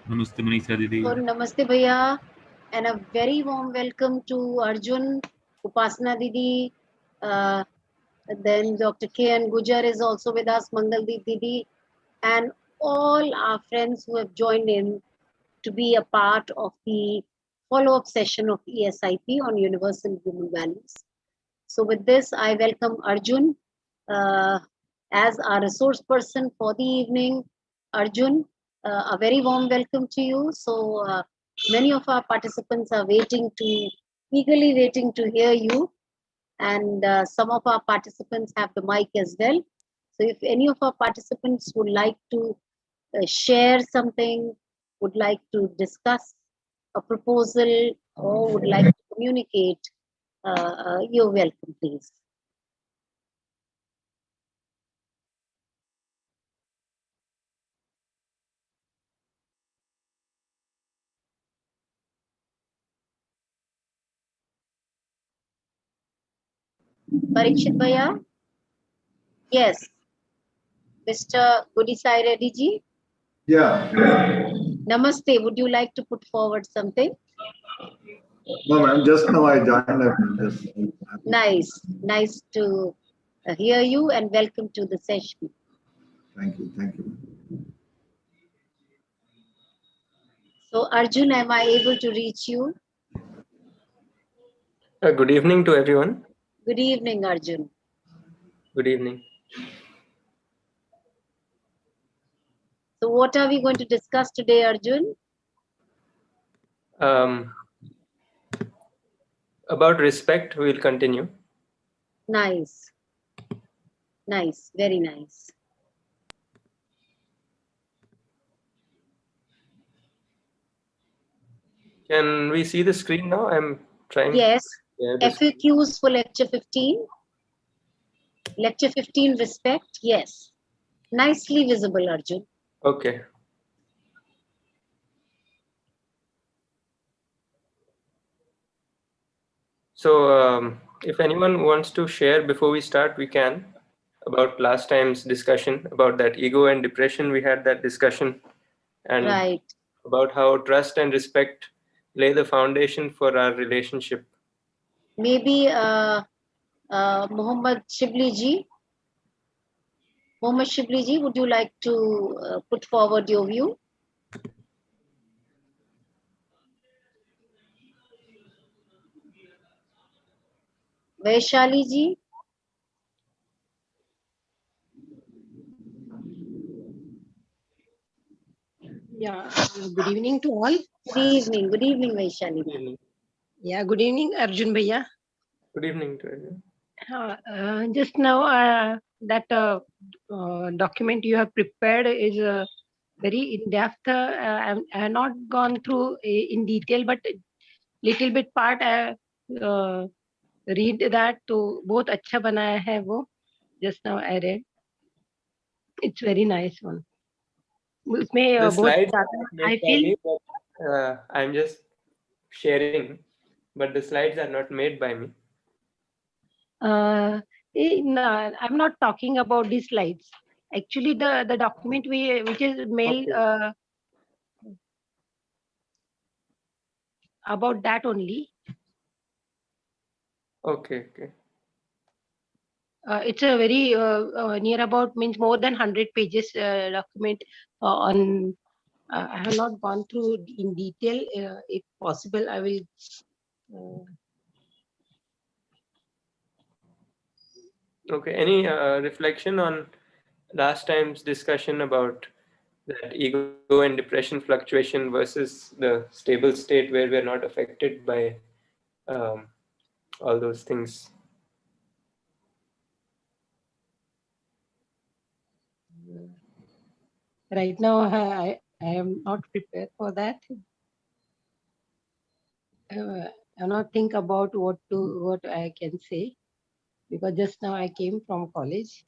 Namaste Manisha Didi. So namaste bhaiya, and a very warm welcome to Arjun, Upasana Didi, then Dr. K.N. Gujar is also with us, Mangaldeep Didi, and all our friends who have joined in to be a part of the follow-up session of eSIP on universal human values. So with this, I welcome Arjun uh, as our resource person for the evening. Arjun, a very warm welcome to you. So many of our participants are eagerly waiting to hear you. And some of our participants have the mic as well. So if any of our participants would like to share something, would like to discuss a proposal, or would like to communicate, you're welcome, please. Parikshit Bhaiya? Yes. Mr. Gudisai Reddy ji? Yeah. Namaste. Would you like to put forward something? No, ma'am. Just now I joined. Nice. Nice to hear you and welcome to the session. Thank you. Thank you. So, Arjun, am I able to reach you? Good evening to everyone. Good evening, Arjun. Good evening. So, what are we going to discuss today, Arjun? About respect, we will continue. Nice. Nice. Very nice. Can we see the screen now? I'm trying. Yes. Yeah, FAQs for lecture 15. Lecture 15, respect. Yes. Nicely visible, Arjun. Okay. So if anyone wants to share before we start, we can, about last time's discussion about that ego and depression. We had that discussion, and right. About how trust and respect lay the foundation for our relationship. Maybe Mohammed Shibli ji. Mohammed Shibli ji, would you like to put forward your view? Vaishali ji. Yeah, good evening to all. Good evening, Vaishali. Good evening. Yeah, good evening, Arjun Bhaiya. Good evening to everyone. Just now, that document you have prepared is very in-depth. I have not gone through in detail, but little bit part I read that तो बहुत अच्छा बनाया है वो. Just now I read. It's very nice one. उसमें The बहुत slides ज़्यादा I feel. but, I'm just sharing, but the slides are not made by me. No, I'm not talking about these slides. Actually, the document which is mailed about that only. Okay. It's a very near about means more than 100 pages document on. I have not gone through in detail. If possible, I will. Okay. Any reflection on last time's discussion about that ego and depression fluctuation versus the stable state where we're not affected by all those things? Right now, I am not prepared for that. I not think about what I can say, because just now I came from college.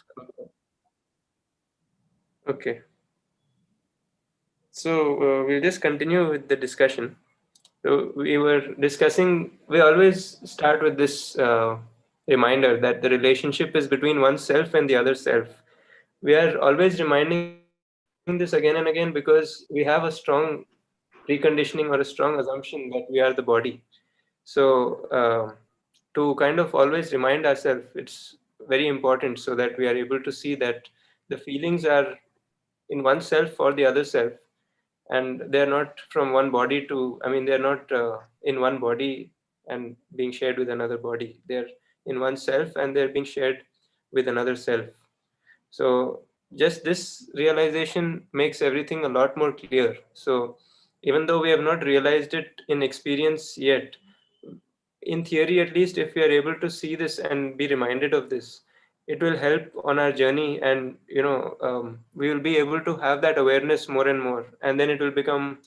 Okay. So we'll just continue with the discussion. So we were discussing, we always start with this reminder that the relationship is between oneself and the other self. We are always reminding this again and again because we have a strong preconditioning or a strong assumption that we are the body. So to kind of always remind ourselves, it's very important so that we are able to see that the feelings are in oneself or the other self, and they're not from one body to, I mean, they're not in one body and being shared with another body. They're in one self and they're being shared with another self. So just this realization makes everything a lot more clear. So even though we have not realized it in experience yet, in theory at least, if we are able to see this and be reminded of this, it will help on our journey, and we will be able to have that awareness more and more, and then it will become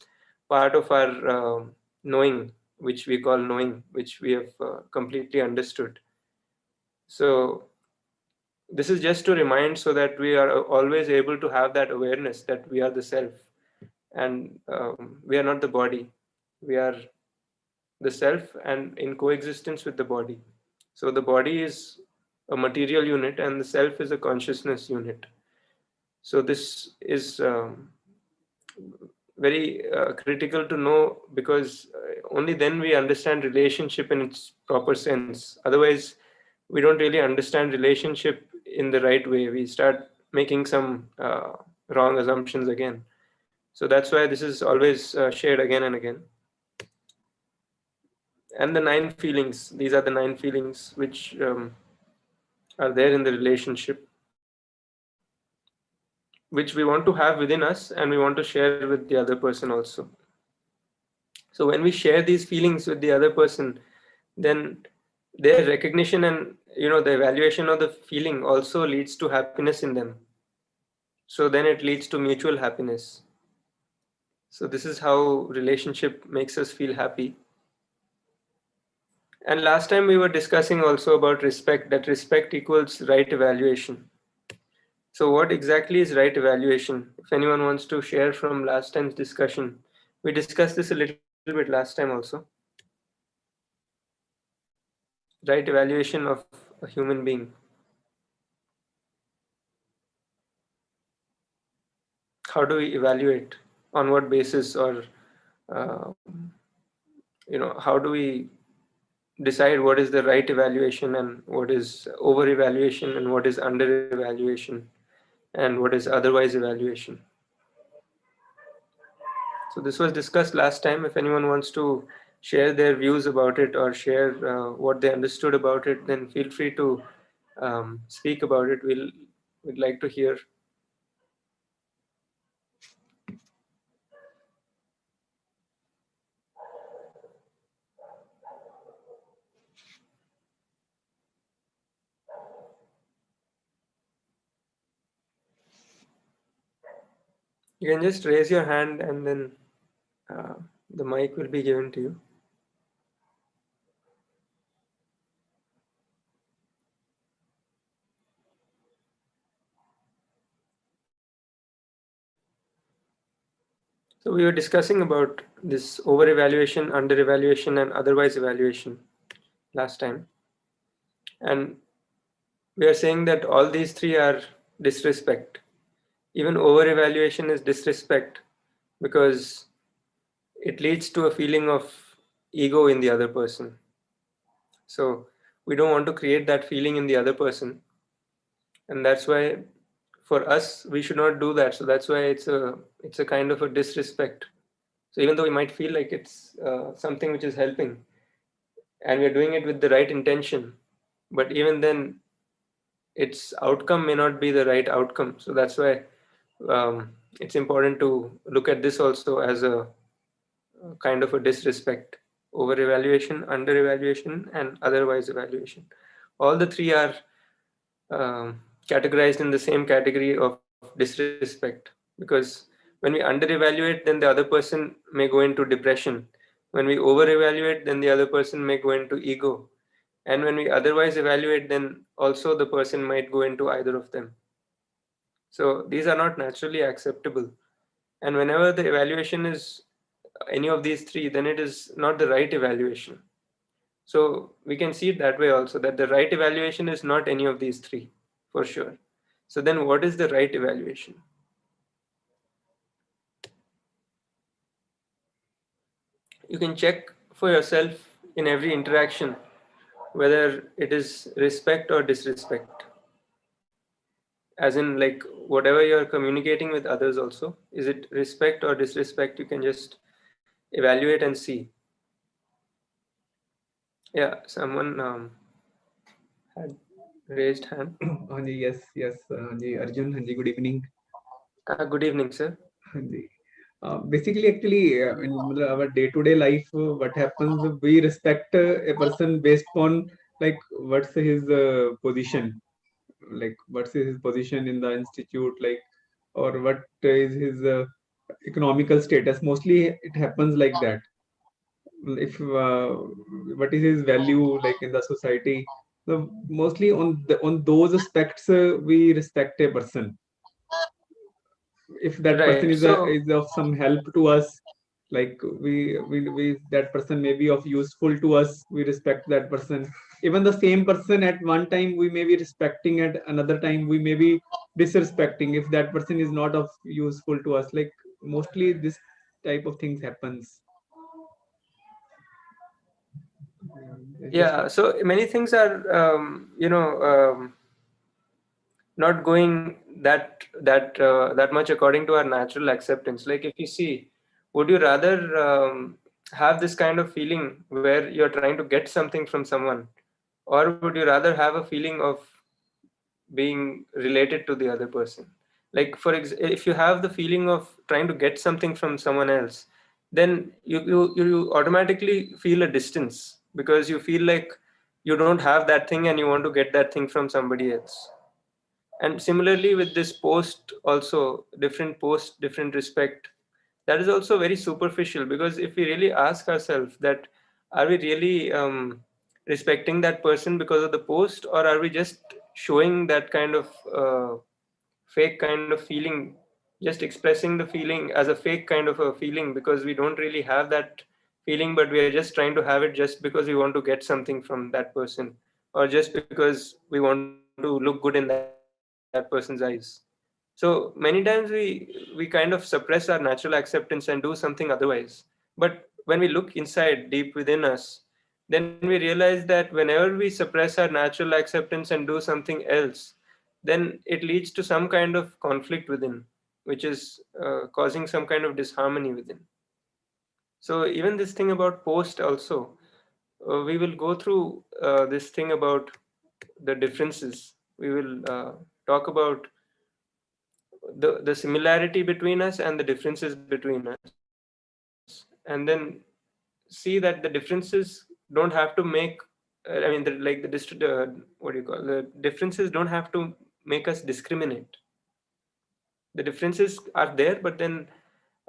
part of our knowing, which we call knowing, which we have completely understood. So this is just to remind so that we are always able to have that awareness that we are the self, and we are not the body. We are the self and in coexistence with the body. So the body is a material unit and the self is a consciousness unit. So this is very critical to know, because only then we understand relationship in its proper sense. Otherwise, we don't really understand relationship in the right way. We start making some wrong assumptions again. So that's why this is always shared again and again. And the 9 feelings, these are the 9 feelings which are there in the relationship, which we want to have within us and we want to share with the other person also. So when we share these feelings with the other person, then their recognition and the evaluation of the feeling also leads to happiness in them. So then it leads to mutual happiness. So this is how relationship makes us feel happy. And last time we were discussing also about respect, that respect equals right evaluation. So what exactly is right evaluation? If anyone wants to share from last time's discussion, we discussed this a little bit last time also. Right evaluation of a human being. How do we evaluate? On what basis? Or uh, how do we decide what is the right evaluation and what is over evaluation and what is under evaluation and what is otherwise evaluation? So this was discussed last time. If anyone wants to share their views about it or share what they understood about it, then feel free to speak about it. We'd like to hear. You can just raise your hand and then uh, the mic will be given to you. So we were discussing about this over evaluation, under evaluation, and otherwise evaluation last time. And we are saying that all these 3 are disrespect. Even over evaluation is disrespect because it leads to a feeling of ego in the other person. So we don't want to create that feeling in the other person. And that's why for us, we should not do that. So that's why it's a kind of a disrespect. So even though we might feel like it's something which is helping and we're doing it with the right intention, but even then its outcome may not be the right outcome. So that's why it's important to look at this also as a kind of a disrespect: over evaluation, under evaluation, and otherwise evaluation. All the 3 are categorized in the same category of disrespect, because when we under evaluate, then the other person may go into depression. When we over evaluate, then the other person may go into ego. And when we otherwise evaluate, then also the person might go into either of them. So these are not naturally acceptable. And whenever the evaluation is any of these 3, then it is not the right evaluation. So we can see it that way also, that the right evaluation is not any of these 3 for sure. So then what is the right evaluation? you can check for yourself in every interaction whether it is respect or disrespect. As in, like, whatever you're communicating with others also, is it respect or disrespect? You can just evaluate and see. Yeah, someone had raised hand. Hanji, yes, Hanji, Arjun, Hanji, good evening. Good evening, sir. Hanji. Basically, actually, in our day-to-day life, what happens, we respect a person based on like what's his position, like what's his position in the institute, like, or what is his economical status. Mostly, it happens like that. If what is his value like in the society, so mostly on those aspects we respect a person. If that person Right. So, is of some help to us, like we that person may be of useful to us, we respect that person. Even the same person at one time we may be respecting, at another time we may be disrespecting if that person is not of useful to us. Like mostly this type of things happens. It's just yeah, so many things are, not going that much according to our natural acceptance. Like, if you see, would you rather have this kind of feeling where you're trying to get something from someone, or would you rather have a feeling of being related to the other person? Like, if you have the feeling of trying to get something from someone else, then you automatically feel a distance, because you feel like you don't have that thing and you want to get that thing from somebody else. And similarly with this post also, different respect, that is also very superficial, because if we really ask ourselves that, are we really respecting that person because of the post, or are we just showing that kind of fake kind of feeling, just expressing the feeling as a fake kind of a feeling, because we don't really have that feeling, but we are just trying to have it just because we want to get something from that person, or just because we want to look good in that person's eyes. So many times we kind of suppress our natural acceptance and do something otherwise. But when we look inside, deep within us, then we realize that whenever we suppress our natural acceptance and do something else, then it leads to some kind of conflict within, which is causing some kind of disharmony within. So even this thing about post also, we will go through this thing about the differences. We will talk about the similarity between us and the differences between us, and then see that the differences don't have to make, what do you call, the differences don't have to make us discriminate. The differences are there, but then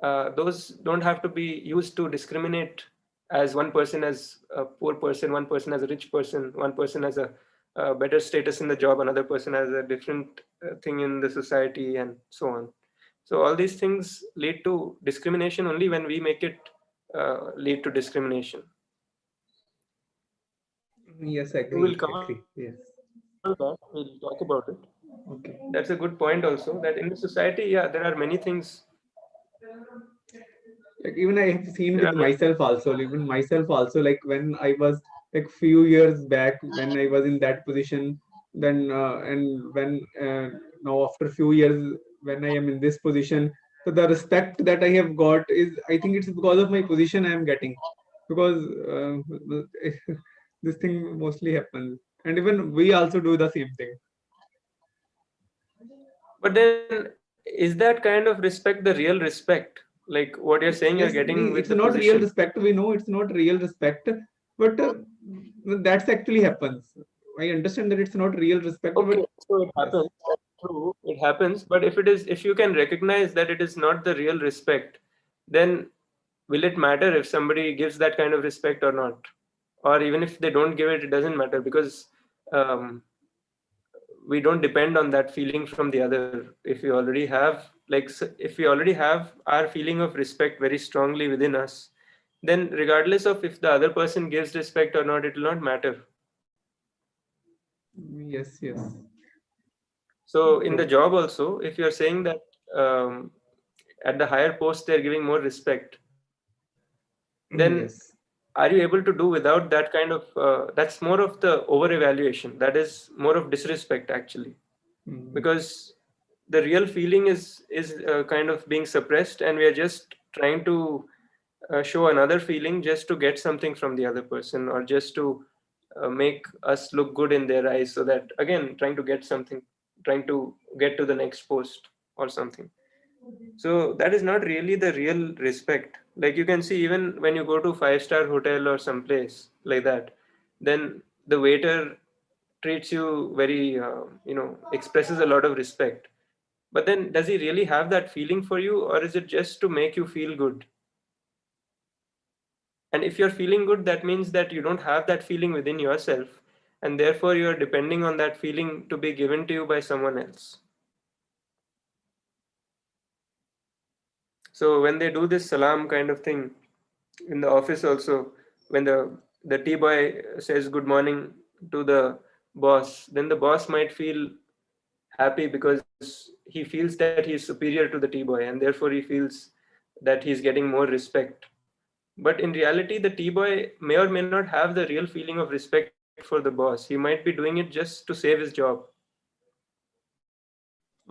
those don't have to be used to discriminate, as one person as a poor person, one person as a rich person, one person has a better status in the job, another person has a different thing in the society, and so on. So all these things lead to discrimination only when we make it lead to discrimination. yes, We will agree, cover agree, yes. that. We'll talk about it. Okay. That's a good point also, that in the society, yeah, there are many things. Like even I have seen There with are many, myself also, even myself also, like when I was like few years back, when I was in that position, then and when now after few years when I am in this position, so the respect that I have got is, I think it's because of my position I am getting, because this thing mostly happens, and even we also do the same thing. but then is that kind of respect the real respect? Like, what you're saying you're Yes, getting with it's the not real position. respect. We know it's not real respect, but that's actually happens. I understand that it's not real respect, but Okay, so it yes, happens. That's true. It happens. But if you can recognize that it is not the real respect, then will it matter if somebody gives that kind of respect or not? Or even if they don't give it, it doesn't matter, because um, we don't depend on that feeling from the other. If we already have, if we already have our feeling of respect very strongly within us, then regardless of if the other person gives respect or not, it will not matter. yes, So in the true. job also, if you're saying that at the higher post they're giving more respect, then Yes. are you able to do without that kind of that's more of the over evaluation, that is more of disrespect actually, because the real feeling is kind of being suppressed, and we are just trying to show another feeling just to get something from the other person, or just to make us look good in their eyes, so that again trying to get something, trying to get to the next post or something. So that is not really the real respect. Like you can see, even when you go to five-star hotel or someplace like that, then the waiter treats you very, expresses a lot of respect. But then does he really have that feeling for you, or is it just to make you feel good? And if you're feeling good, that means that you don't have that feeling within yourself, and therefore you're depending on that feeling to be given to you by someone else. So when they do this salam kind of thing in the office also, when the tea boy says good morning to the boss, then the boss might feel happy because he feels that he is superior to the tea boy, and therefore he feels that he's getting more respect. But in reality, the tea boy may or may not have the real feeling of respect for the boss. He might be doing it just to save his job,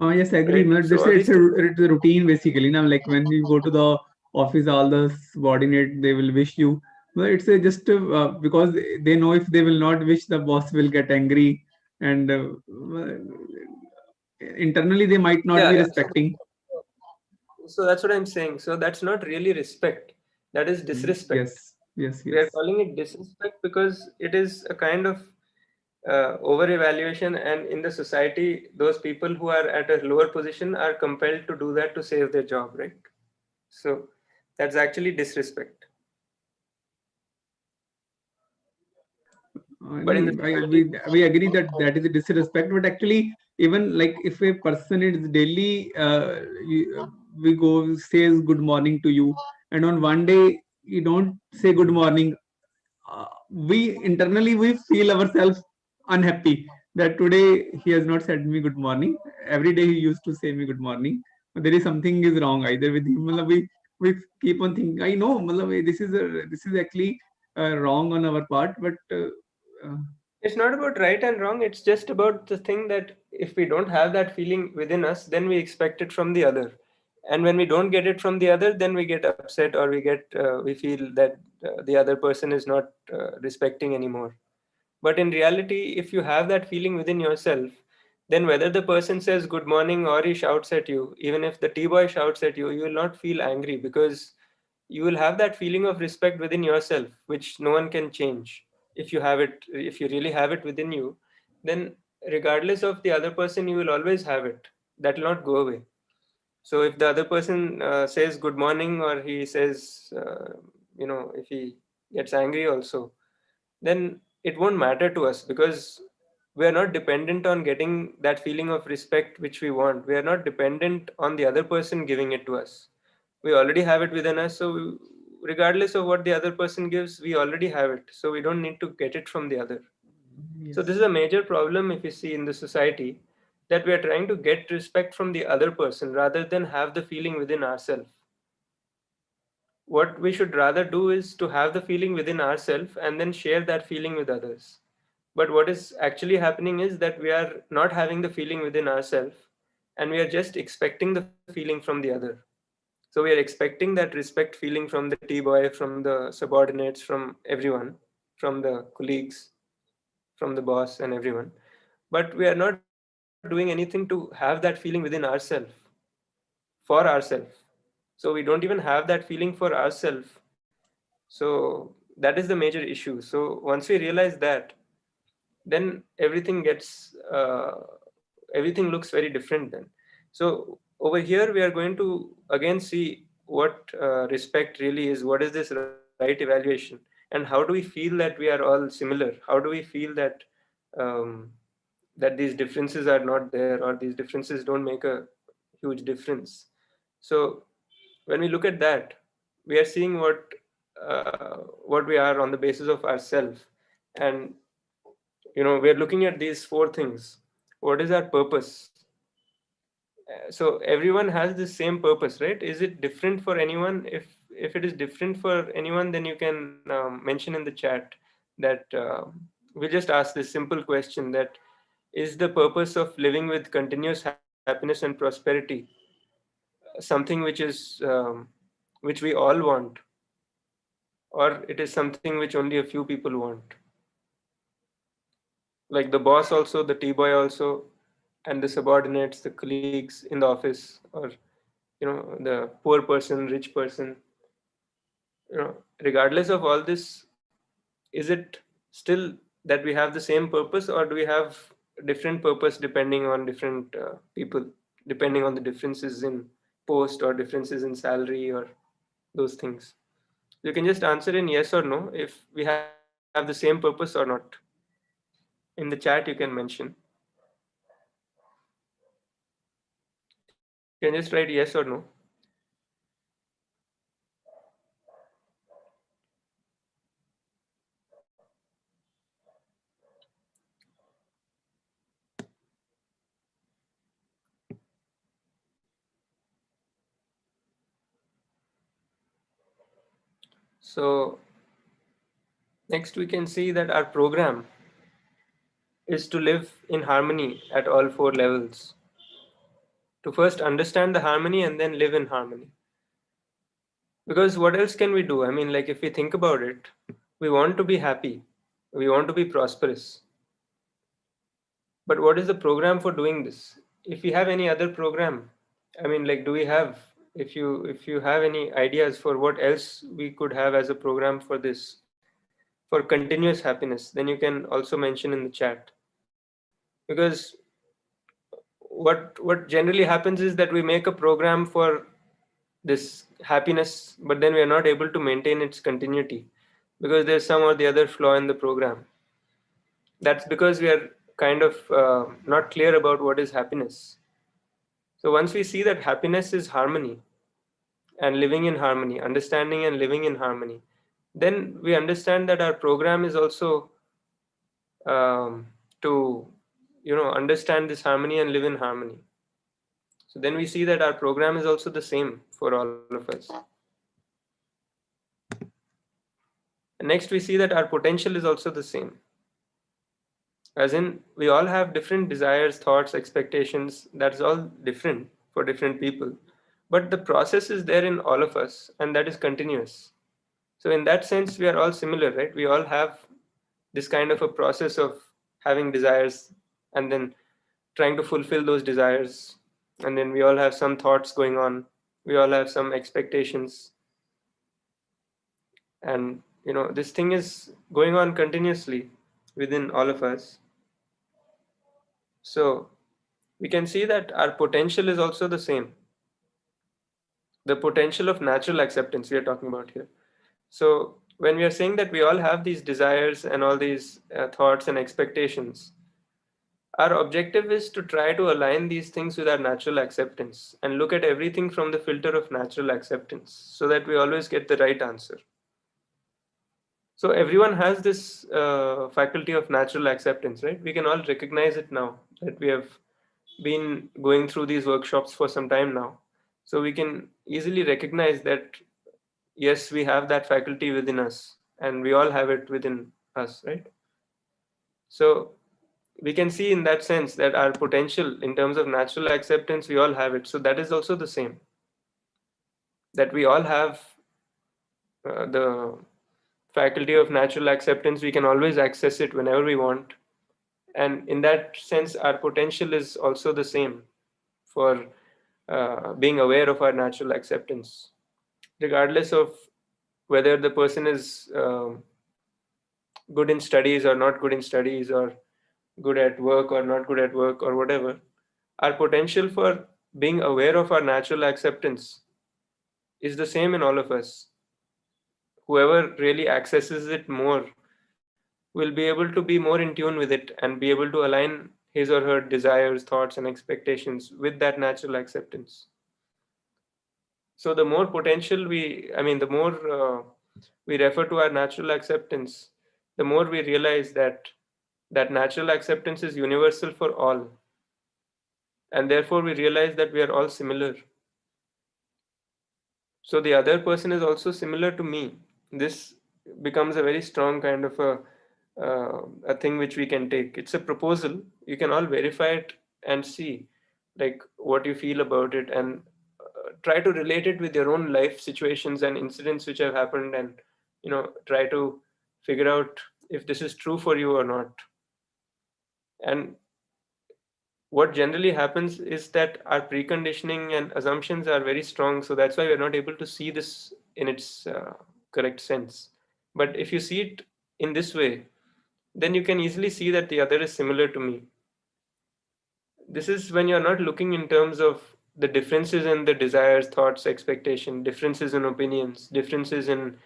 Yes, I right? agree. So But all this these things. it's a routine basically. Now, like when you go to the office, all the subordinate they will wish you. Well, it's just because they know if they will not wish, the boss will get angry, and internally they might not Yeah, be yeah. respecting. So that's what I'm saying. So that's not really respect. That is disrespect. Yes, yes, We are yes. calling it disrespect because it is a kind of over evaluation, and in the society, those people who are at a lower position are compelled to do that to save their job, right? So that's actually disrespect. But in the society, We agree that that is a disrespect, but actually, even like if a person is daily, we go says good morning to you, and on one day you don't say good morning, we internally we feel ourselves unhappy that today he has not said me good morning. Every day he used to say me good morning. But there is something is wrong either with him. Matlab we keep on thinking. I know, matlab, this is actually wrong on our part, but uh, it's not about right and wrong. It's just about the thing that if we don't have that feeling within us, then we expect it from the other. And when we don't get it from the other, then we get upset, or we feel that the other person is not respecting anymore. But in reality, if you have that feeling within yourself, then whether the person says good morning or he shouts at you, even if the tea boy shouts at you, you will not feel angry, because you will have that feeling of respect within yourself, which no one can change. If you have it, if you really have it within you, then regardless of the other person, you will always have it. That will not go away. So if the other person says good morning, or he says, if he gets angry also, then it won't matter to us, because we are not dependent on getting that feeling of respect which we want. We are not dependent on the other person giving it to us. We already have it within us. So regardless of what the other person gives, we already have it. So we don't need to get it from the other. So this yes. is a major problem if you see in the society, that we are trying to get respect from the other person rather than have the feeling within ourselves. What we should rather do is to have the feeling within ourselves and then share that feeling with others. But what is actually happening is that we are not having the feeling within ourselves, and we are just expecting the feeling from the other. So we are expecting that respect feeling from the tea boy, from the subordinates, from everyone, from the colleagues, from the boss and everyone. But we are not doing anything to have that feeling within ourselves, for ourselves. So we don't even have that feeling for ourselves. So that is the major issue. So once we realize that, then everything looks very different then. So over here we are going to again see what respect really is. What is this right evaluation, and how do we feel that we are all similar? How do we feel that um, that these differences are not there, or these differences don't make a huge difference? So when we look at that, we are seeing what we are on the basis of ourselves. And we are looking at these four things. What is our purpose? So everyone has the same purpose, right? Is it different for anyone? if it is different for anyone, then you can mention in the chat that we'll just ask this simple question, that is the purpose of living with continuous happiness and prosperity something which we all want, or it is something which only a few people want? Like the boss also, the T-boy also, and the subordinates, the colleagues in the office, or the poor person, rich person. Regardless of all this, is it still that we have the same purpose, or do we have different purpose depending on different people, depending on the differences in post or differences in salary or those things? You can just answer in yes or no if we have the same purpose or not. In the chat you can mention. You can just write yes or no. So next we can see that our program is to live in harmony at all 4 levels. To first understand the harmony and then live in harmony. Because what else can we do? I mean, like if we think about it, we want to be happy, we want to be prosperous. But what is the program for doing this? If we have any other program, I mean, like, do we have, if you have any ideas for what else we could have as a program for this, for continuous happiness, then you can also mention in the chat. Because what generally happens is that we make a program for this happiness, but then we are not able to maintain its continuity because there's some or the other flaw in the program. That's because we are kind of not clear about what is happiness. So once we see that happiness is harmony and living in harmony, understanding and living in harmony, then we understand that our program is also to understand this harmony and live in harmony. So then we see that our program is also the same for all of us. And next we see that our potential is also the same. As in, we all have different desires, thoughts, expectations. That's all different for different people. But the process is there in all of us, and that is continuous. So in that sense, we are all similar, right? We all have this kind of a process of having desires and then trying to fulfill those desires. And then we all have some thoughts going on. We all have some expectations. And this thing is going on continuously within all of us. So we can see that our potential is also the same. The potential of natural acceptance we are talking about here. So when we are saying that we all have these desires and all these thoughts and expectations, our objective is to try to align these things with our natural acceptance and look at everything from the filter of natural acceptance so that we always get the right answer. So everyone has this faculty of natural acceptance, right? We can all recognize it now that we have been going through these workshops for some time now. So we can easily recognize that, yes, we have that faculty within us and we all have it within us, right? So we can see in that sense that our potential in terms of natural acceptance, we all have it. So that is also the same, that we all have the faculty of natural acceptance. We can always access it whenever we want. And in that sense, our potential is also the same for being aware of our natural acceptance, regardless of whether the person is good in studies or not good in studies, or good at work or not good at work, or whatever. Our potential for being aware of our natural acceptance is the same in all of us. Whoever really accesses it more will be able to be more in tune with it and be able to align his or her desires, thoughts, and expectations with that natural acceptance. So the more potential the more we refer to our natural acceptance, the more we realize that that natural acceptance is universal for all. And therefore we realize that we are all similar. So the other person is also similar to me. This becomes a very strong kind of a thing which we can take. It's a proposal. You can all verify it and see like what you feel about it, and try to relate it with your own life situations and incidents which have happened, and try to figure out if this is true for you or not. And what generally happens is that our preconditioning and assumptions are very strong, so that's why we're not able to see this in its correct sense. But if you see it in this way, then you can easily see that the other is similar to me. This is when you're not looking in terms of the differences in the desires, thoughts, expectation, differences in opinions, differences in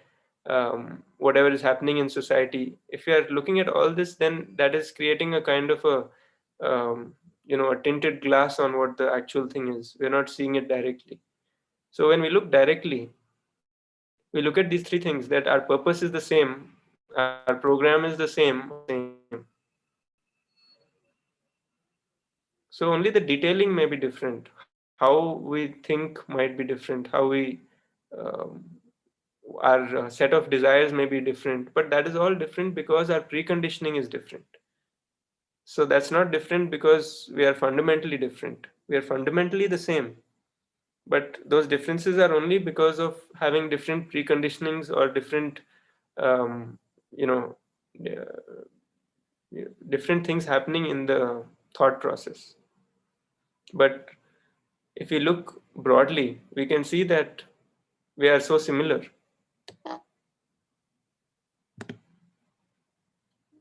whatever is happening in society. If you are looking at all this, then that is creating a kind of a tinted glass on what the actual thing is. We're not seeing it directly. So when we look directly, we look at these three things, that our purpose is the same, our program is the same, so only the detailing may be different. How we think might be different. How we um, our set of desires may be different, but that is all different because our preconditioning is different. So that's not different because we are fundamentally different. We are fundamentally the same, but those differences are only because of having different preconditionings or different, um, you know, uh, different things happening in the thought process. But if we look broadly, we can see that we are so similar.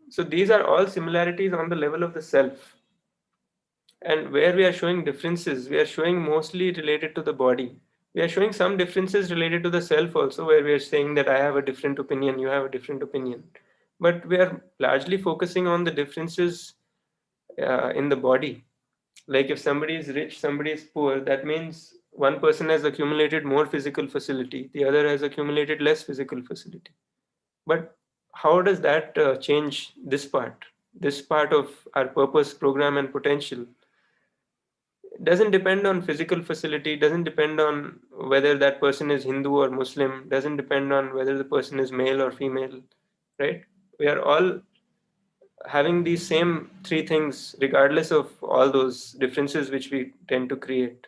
So these are all similarities on the level of the self. And where we are showing differences, we are showing mostly related to the body. We are showing some differences related to the self also, where we are saying that I have a different opinion, you have a different opinion. But we are largely focusing on the differences in the body. Like if somebody is rich, somebody is poor, that means one person has accumulated more physical facility, the other has accumulated less physical facility. But how does that change this part? This part of our purpose, program, and potential? It doesn't depend on physical facility, doesn't depend on whether that person is Hindu or Muslim, doesn't depend on whether the person is male or female, right? We are all having these same three things, regardless of all those differences which we tend to create.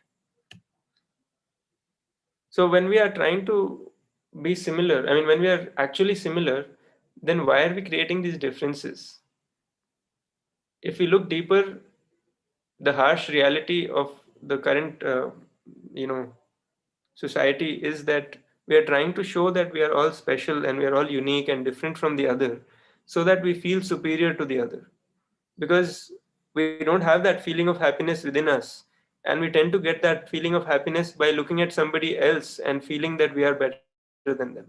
So when we are trying to be similar, I mean, when we are actually similar, then why are we creating these differences? If we look deeper, the harsh reality of the current, you know, society is that we are trying to show that we are all special and we are all unique and different from the other, so that we feel superior to the other. Because we don't have that feeling of happiness within us, and we tend to get that feeling of happiness by looking at somebody else and feeling that we are better than them.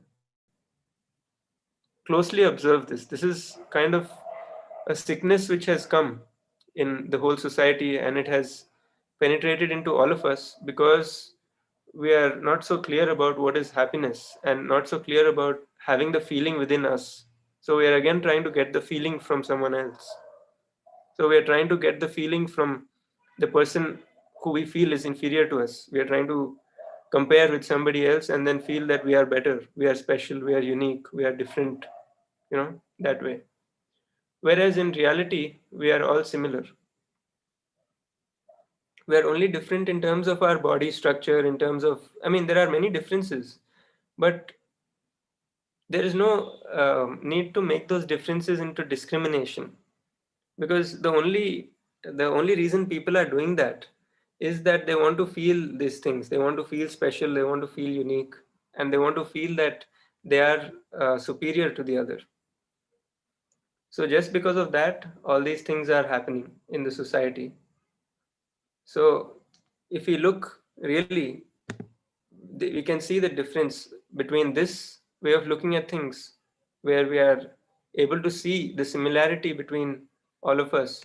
Closely observe this. This is kind of a sickness which has come in the whole society, and it has penetrated into all of us because we are not so clear about what is happiness and not so clear about having the feeling within us. So we are again trying to get the feeling from someone else. So we are trying to get the feeling from the person who we feel is inferior to us. We are trying to compare with somebody else and then feel that we are better, we are special, we are unique, we are different, that way. Whereas in reality, we are all similar. We are only different in terms of our body structure, in terms of, I mean, there are many differences, but there is no need to make those differences into discrimination, because the only reason people are doing that is that they want to feel these things. They want to feel special, they want to feel unique, and they want to feel that they are superior to the other. So just because of that, all these things are happening in the society. So if we look really, we can see the difference between this way of looking at things, where we are able to see the similarity between all of us,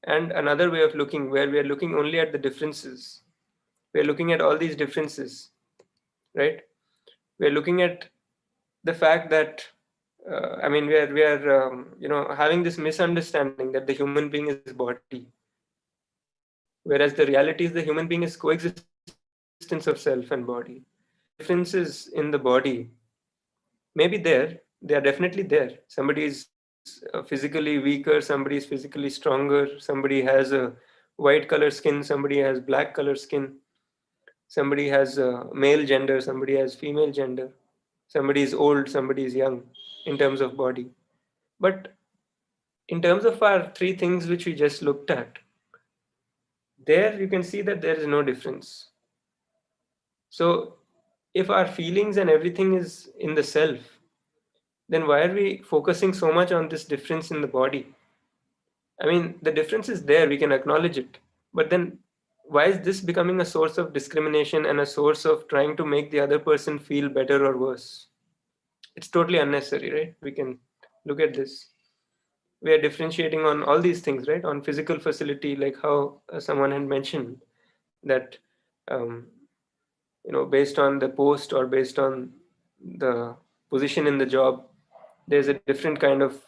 and another way of looking where we are looking only at the differences. We are looking at all these differences, right? We are looking at the fact that I mean, we are having this misunderstanding that the human being is body, whereas the reality is the human being is coexistence of self and body. differences in the body may be there. They are definitely there. Somebody is physically weaker, somebody is physically stronger, somebody has a white color skin, somebody has black color skin, somebody has male gender, somebody has female gender, somebody is old, somebody is young in terms of body. But in terms of our three things which we just looked at, there you can see that there is no difference. So if our feelings and everything is in the self, then why are we focusing so much on this difference in the body? I mean, the difference is there, we can acknowledge it. But then why is this becoming a source of discrimination and a source of trying to make the other person feel better or worse? It's totally unnecessary, right? We can look at this. We are differentiating on all these things, right? On physical facility, like how someone had mentioned that, um, based on the post or based on the position in the job, there's a different kind of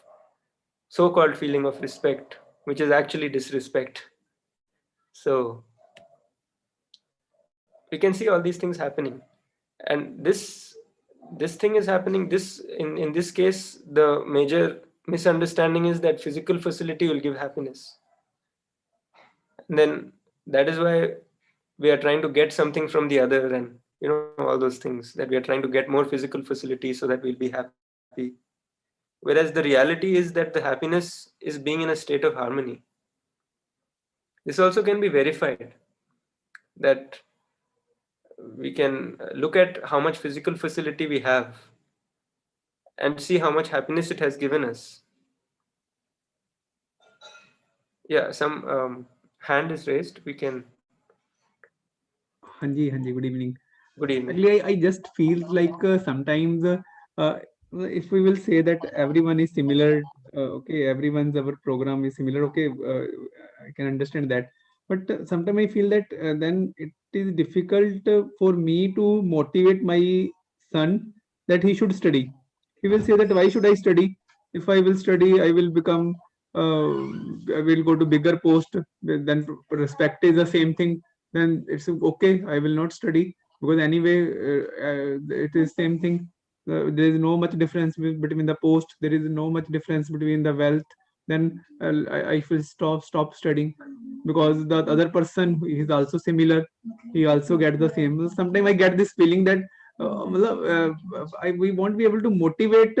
so-called feeling of respect, which is actually disrespect. So we can see all these things happening, and this thing is happening. This in this case, the major misunderstanding is that physical facility will give happiness, and then that is why we are trying to get something from the other, and all those things, that we are trying to get more physical facility so that we'll be happy. Whereas the reality is that the happiness is being in a state of harmony. This also can be verified, that we can look at how much physical facility we have and see how much happiness it has given us. Yeah, some hand is raised. We can. Hanji, Hanji, good evening. Good evening. Actually, I just feel like sometimes if we will say that everyone is similar, okay, everyone's our program is similar, okay, I can understand that. But sometimes I feel that then it is difficult for me to motivate my son that he should study. He will say that why should I study? If I will study, I will become, I will go to bigger post. Then respect is the same thing. Then it's okay. I will not study because anyway it is same thing. There is no much difference between the post. There is no much difference between the wealth. Then I will stop studying because the other person is also similar. He also get the same. Sometimes I get this feeling that we won't be able to motivate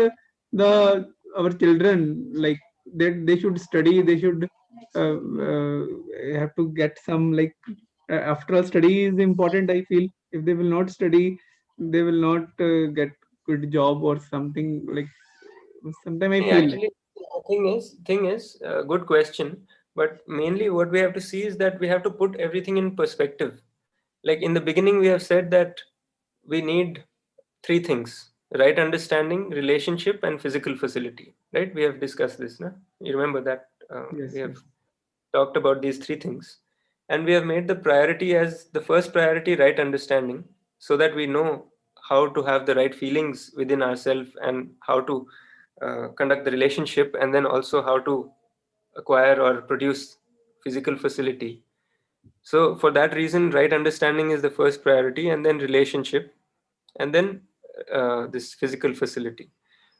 the our children, like they should study. They should have to get some, like, after all, study is important. I feel if they will not study, they will not get good job or something. Like sometimes I feel like. Actually, thing is, good question. But mainly, what we have to see is that we have to put everything in perspective. Like in the beginning, we have said that we need three things: right understanding, relationship, and physical facility. Right? We have discussed this, no? You remember that Yes, we have yes. talked about these three things, and we have made the priority as the first priority right understanding, so that we know how to have the right feelings within ourselves and how to conduct the relationship, and then also how to acquire or produce physical facility. So for that reason, right understanding is the first priority, and then relationship, and then this physical facility.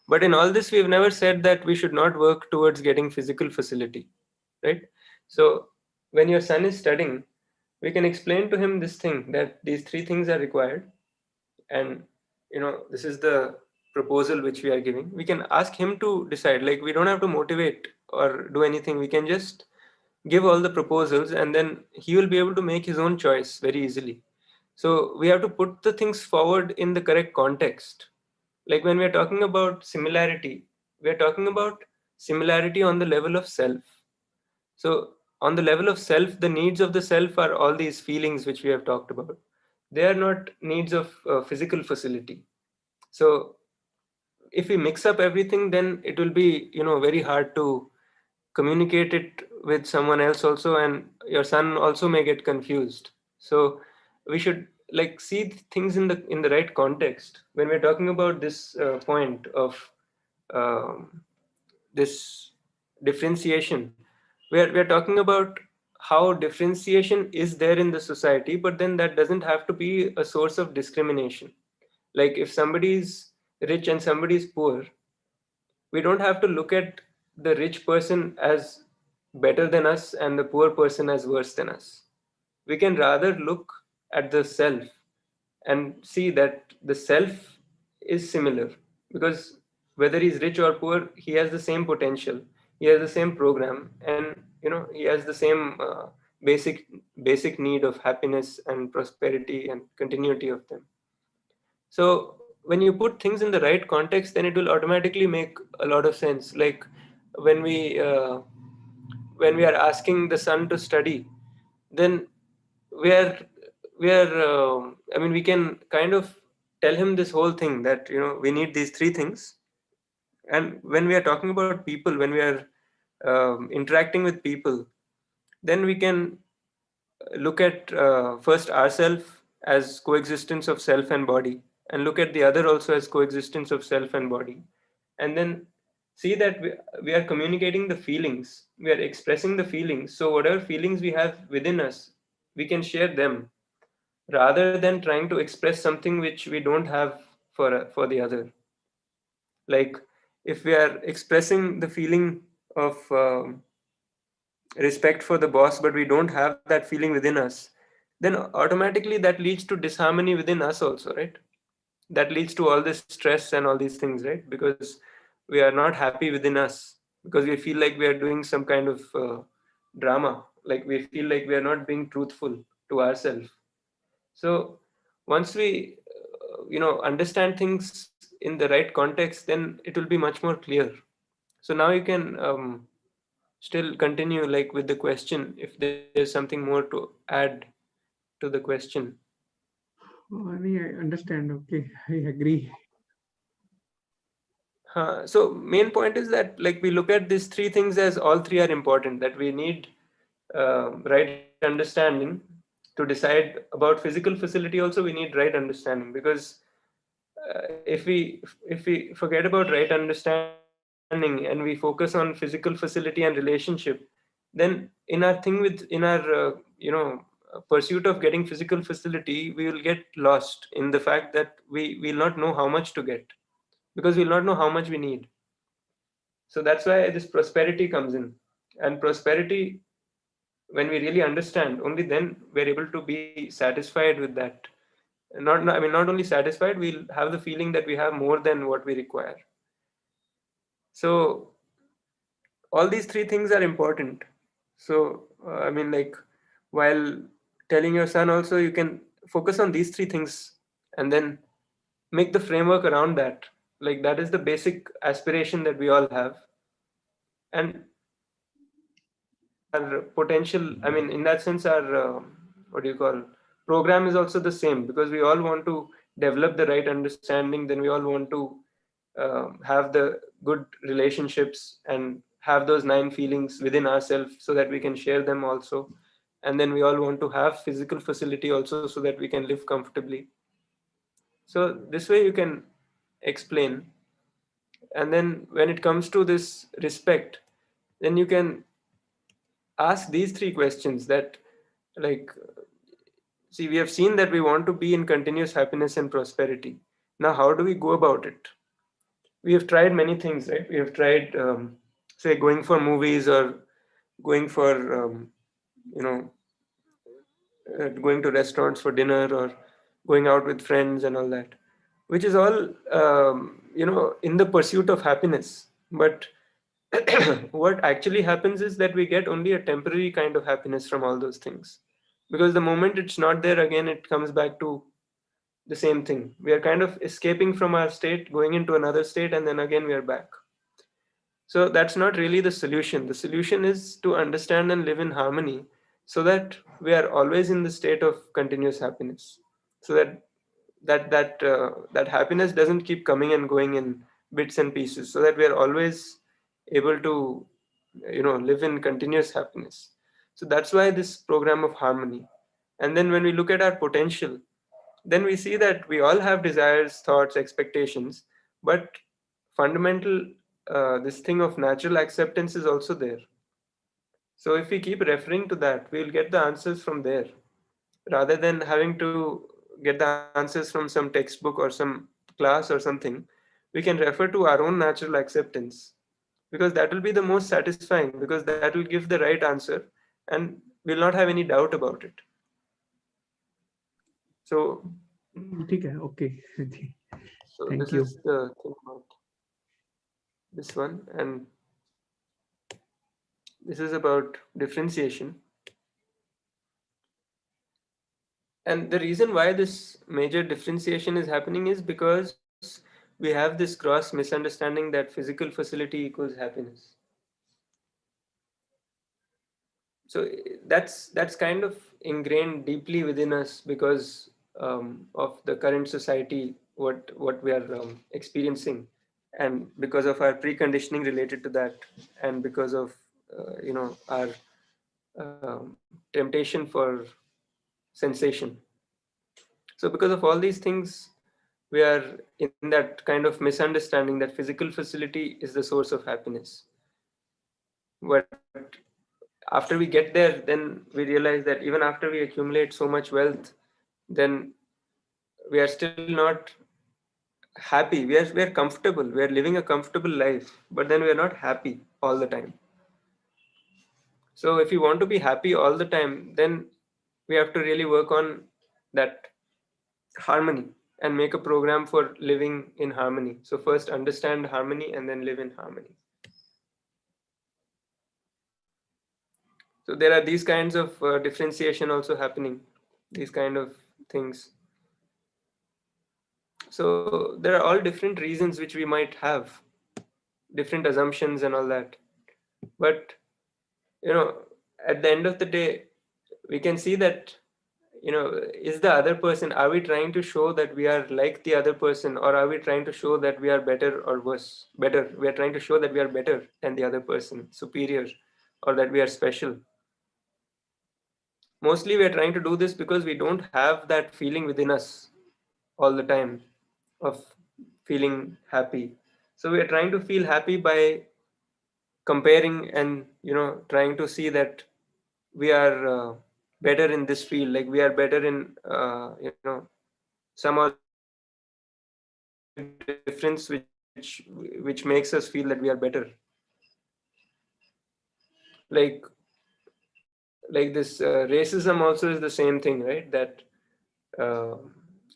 But in all this, we've never said that we should not work towards getting physical facility, right? So when your son is studying, we can explain to him this thing, that these three things are required, and this is the proposal which we are giving. We can ask him to decide. Like, we don't have to motivate or do anything. We can just give all the proposals, and then he will be able to make his own choice very easily. So we have to put the things forward in the correct context. Like when we are talking about similarity, we are talking about similarity on the level of self. So on the level of self, the needs of the self are all these feelings which we have talked about. They are not needs of physical facility. So if we mix up everything, then it will be very hard to communicate it with someone else also, and your son also may get confused. So we should like see things in the right context when we're talking about this point of um, this differentiation. We're talking about how differentiation is there in the society, but then that doesn't have to be a source of discrimination. Like if somebody's rich and somebody's poor, we don't have to look at the rich person as better than us and the poor person as worse than us. We can rather look at the self and see that the self is similar, because whether he's rich or poor, he has the same potential, he has the same program, and he has the same basic need of happiness and prosperity and continuity of them. So when you put things in the right context, then it will automatically make a lot of sense. Like when we uh, when we are asking the son to study, then we are I mean, we can kind of tell him this whole thing that we need these three things. And when we are talking about people, when we are interacting with people, then we can look at first ourself as coexistence of self and body, and look at the other also as coexistence of self and body, and then see that we are communicating the feelings, we are expressing the feelings. So whatever feelings we have within us, we can share them, rather than trying to express something which we don't have for the other. Like if we are expressing the feeling of respect for the boss, but we don't have that feeling within us, then automatically that leads to disharmony within us also, right? That leads to all this stress and all these things, right? Because we are not happy within us, because we feel like we are doing some kind of drama, like we feel like we are not being truthful to ourselves. So once we understand things in the right context, then it will be much more clear. So now you can still continue, like with the question, if there's something more to add to the question. I mean, I understand. Okay, I agree. So main point is that, like, we look at these three things as all three are important, that we need right understanding to decide about physical facility. Also we need right understanding, because if we forget about right understanding and we focus on physical facility and relationship, then in our thing with in our pursuit of getting physical facility, we will get lost in the fact that we will not know how much to get, because we'll not know how much we need. So that's why this prosperity comes in. And prosperity, when we really understand, only then we're able to be satisfied with that. I mean, not only satisfied, we'll have the feeling that we have more than what we require. So all these three things are important. So I mean, like, while telling your son also, you can focus on these three things and then make the framework around that. Like, that is the basic aspiration that we all have. And our potential, I mean, in that sense, our what do you call, program is also the same, because we all want to develop the right understanding, then we all want to have the good relationships and have those 9 feelings within ourselves, so that we can share them also. And then we all want to have physical facility also, so that we can live comfortably. So this way you can explain. And then when it comes to this respect, then you can ask these three questions that, like, see, we have seen that we want to be in continuous happiness and prosperity. Now how do we go about it? We have tried many things, right? We have tried say going for movies, or going for you know going to restaurants for dinner, or going out with friends and all that, which is all in the pursuit of happiness. But what actually happens is that we get only a temporary kind of happiness from all those things, because the moment it's not there, again it comes back to the same thing. We are kind of escaping from our state, going into another state, and then again we are back. So that's not really the solution. The solution is to understand and live in harmony, so that we are always in the state of continuous happiness, so that that happiness doesn't keep coming and going in bits and pieces, so that we are always able to live in continuous happiness. So that's why this program of harmony. And then when we look at our potential, then we see that we all have desires, thoughts, expectations, but fundamental this thing of natural acceptance is also there. So if we keep referring to that, we'll get the answers from there, rather than having to get the answers from some textbook or some class or something, we can refer to our own natural acceptance, because that will be the most satisfying, because that will give the right answer and we'll not have any doubt about it. So, Okay. so Thank this you. is the thing about this one, and this is about differentiation. And the reason why this major differentiation is happening is because we have this gross misunderstanding that physical facility equals happiness. So that's kind of ingrained deeply within us because of the current society, what we are experiencing, and because of our preconditioning related to that, and because of our temptation for sensation. So because of all these things, we are in that kind of misunderstanding that physical facility is the source of happiness. But after we get there, then we realize that even after we accumulate so much wealth, then we are still not happy. We are comfortable. We are living a comfortable life, but then we are not happy all the time. So if you want to be happy all the time, then we have to really work on that harmony and make a program for living in harmony. So first understand harmony and then live in harmony. So there are these kinds of differentiation also happening, these kind of things. So there are all different reasons which we might have, different assumptions and all that. But at the end of the day, we can see that is the other person, are we trying to show that we are like the other person, or are we trying to show that we are better or worse? Better, we are trying to show that we are better than the other person, superior, or that we are special. Mostly we are trying to do this because we don't have that feeling within us all the time of feeling happy. So we are trying to feel happy by comparing and trying to see that we are better in this field, like we are better in some other difference which makes us feel that we are better. like like this racism also is the same thing, right? That uh,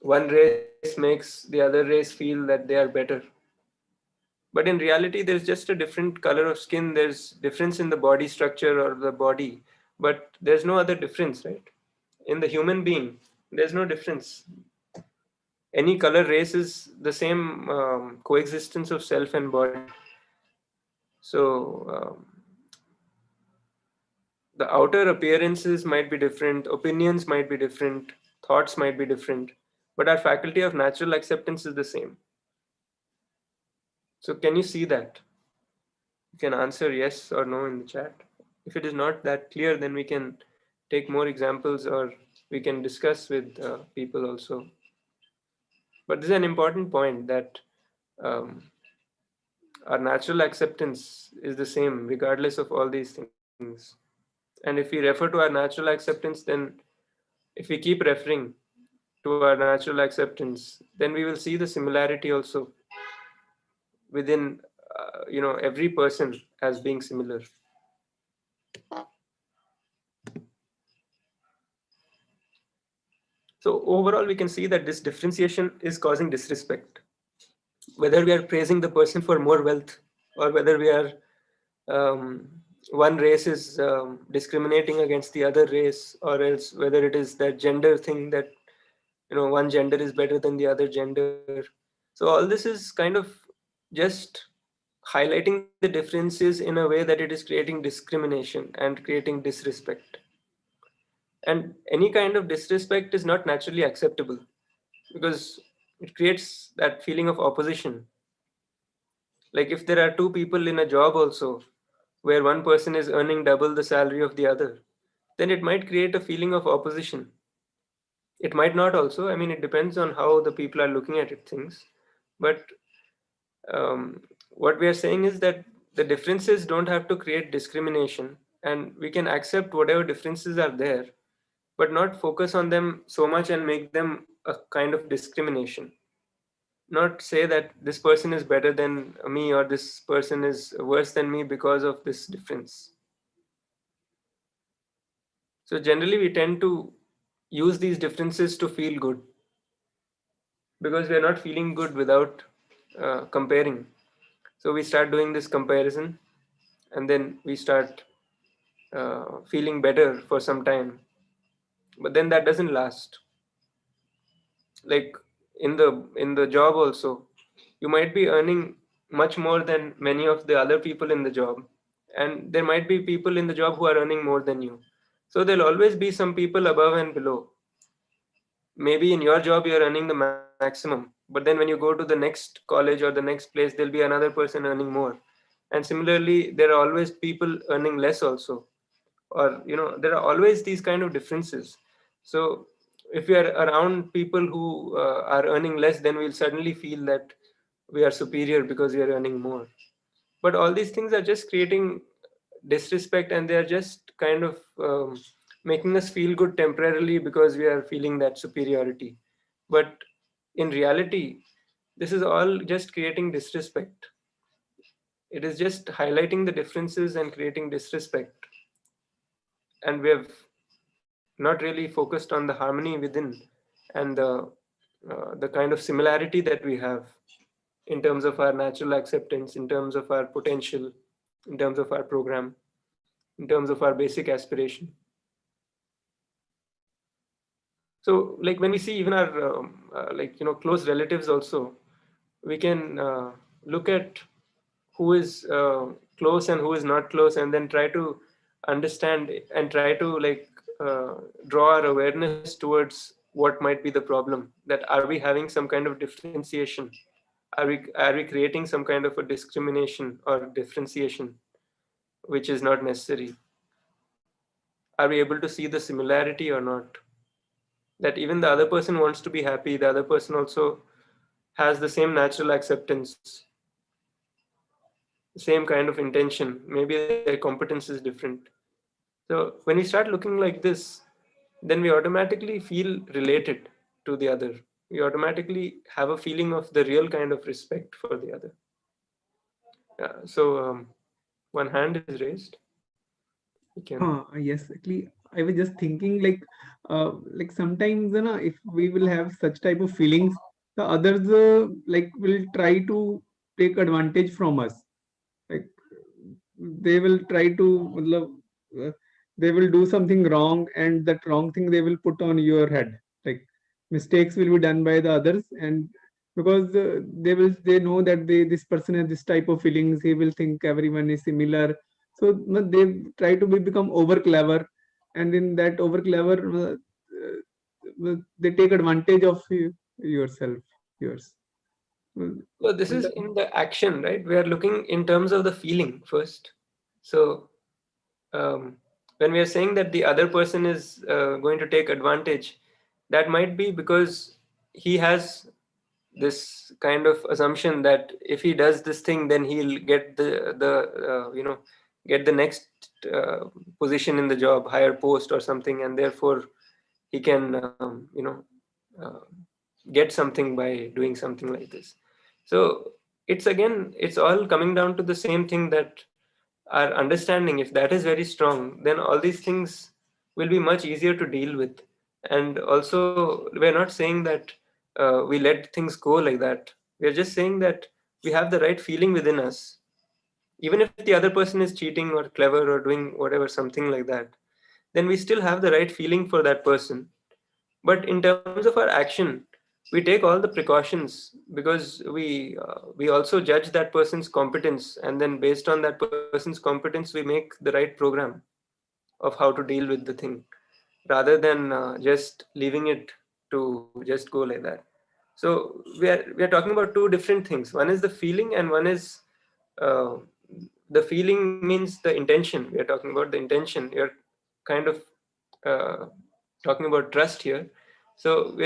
one race makes the other race feel that they are better, but in reality there's just a different color of skin, there's difference in the body structure or the body, but there's no other difference, right? In the human being there's no difference. Any color, race is the same coexistence of self and body. So the outer appearances might be different, opinions might be different, thoughts might be different, but our faculty of natural acceptance is the same. So can you see that? You can answer yes or no in the chat. If it is not that clear, then we can take more examples, or we can discuss with people also. But this is an important point, that um, our natural acceptance is the same regardless of all these things. And if we refer to our natural acceptance, then if we keep referring to our natural acceptance, then we will see the similarity also within every person as being similar. So overall we can see that this differentiation is causing disrespect, whether we are praising the person for more wealth, or whether we are um, one race is discriminating against the other race, or else whether it is that gender thing, that one gender is better than the other gender. So all this is kind of just highlighting the differences in a way that it is creating discrimination and creating disrespect. And any kind of disrespect is not naturally acceptable, because it creates that feeling of opposition. Like if there are two people in a job also, where one person is earning double the salary of the other, then it might create a feeling of opposition. It might not also. I mean, it depends on how the people are looking at it, things. But what we are saying is that the differences don't have to create discrimination, and we can accept whatever differences are there, but not focus on them so much and make them a kind of discrimination. Not say that this person is better than me or this person is worse than me because of this difference. So generally we tend to use these differences to feel good, because we are not feeling good without comparing. So we start doing this comparison, and then we start feeling better for some time, but then that doesn't last. Like in the job also, you might be earning much more than many of the other people in the job, and there might be people in the job who are earning more than you. So there'll always be some people above and below. Maybe in your job you're earning the maximum, but then when you go to the next college or the next place, there'll be another person earning more. And similarly, there are always people earning less also, or there are always these kind of differences. So if we are around people who are earning less, then we'll suddenly feel that we are superior because we are earning more. But all these things are just creating disrespect, and they are just kind of making us feel good temporarily because we are feeling that superiority. But in reality, this is all just creating disrespect. It is just highlighting the differences and creating disrespect. And we have not really focused on the harmony within, and the kind of similarity that we have in terms of our natural acceptance, in terms of our potential, in terms of our program, in terms of our basic aspiration. So like when we see even our close relatives also, we can look at who is close and who is not close, and then try to understand and try to draw our awareness towards what might be the problem. That are we having some kind of differentiation? Are we creating some kind of a discrimination or differentiation which is not necessary? Are we able to see the similarity or not? That even the other person wants to be happy, the other person also has the same natural acceptance, the same kind of intention. Maybe their competence is different. So when we start looking like this, then we automatically feel related to the other. We automatically have a feeling of the real kind of respect for the other. So one hand is raised. You can. Yes, actually, I was just thinking like sometimes, if we will have such type of feelings, the others will try to take advantage from us. Like they will try to, uh, they will do something wrong, and that wrong thing they will put on your head. Like mistakes will be done by the others, and because they know that this person has this type of feelings, he will think everyone is similar. So they try to become over clever, and in that over clever, they take advantage of yourself, yours. So this is in the action, right? We are looking in terms of the feeling first. So when we are saying that the other person is going to take advantage, that might be because he has this kind of assumption that if he does this thing, then he'll get get the next position in the job, higher post or something, and therefore he can uh, get something by doing something like this. So it's all coming down to the same thing, that our understanding, if that is very strong, then all these things will be much easier to deal with. And also, we're not saying that we let things go like that. We're just saying that we have the right feeling within us. Even if the other person is cheating or clever or doing whatever, something like that, then we still have the right feeling for that person. But in terms of our action, we take all the precautions, because we also judge that person's competence, and then based on that person's competence, we make the right program of how to deal with the thing, rather than just leaving it to just go like that. So we are talking about two different things. One is the feeling, and one is uh, the feeling means the intention. We are talking about the intention. You're kind of uh, talking about trust here. So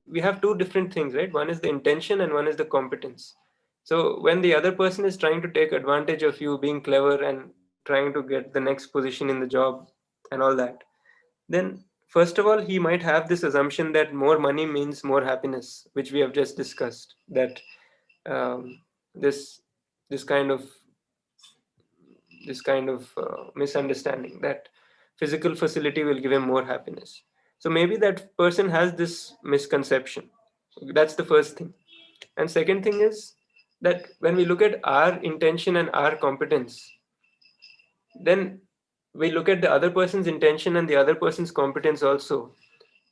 we have two different things, right? One is the intention and one is the competence. So when the other person is trying to take advantage of you being clever and trying to get the next position in the job and all that, then first of all, he might have this assumption that more money means more happiness, which we have just discussed. That um, this this kind of misunderstanding that physical facility will give him more happiness. So maybe that person has this misconception. That's the first thing. And second thing is that when we look at our intention and our competence, then we look at the other person's intention and the other person's competence also.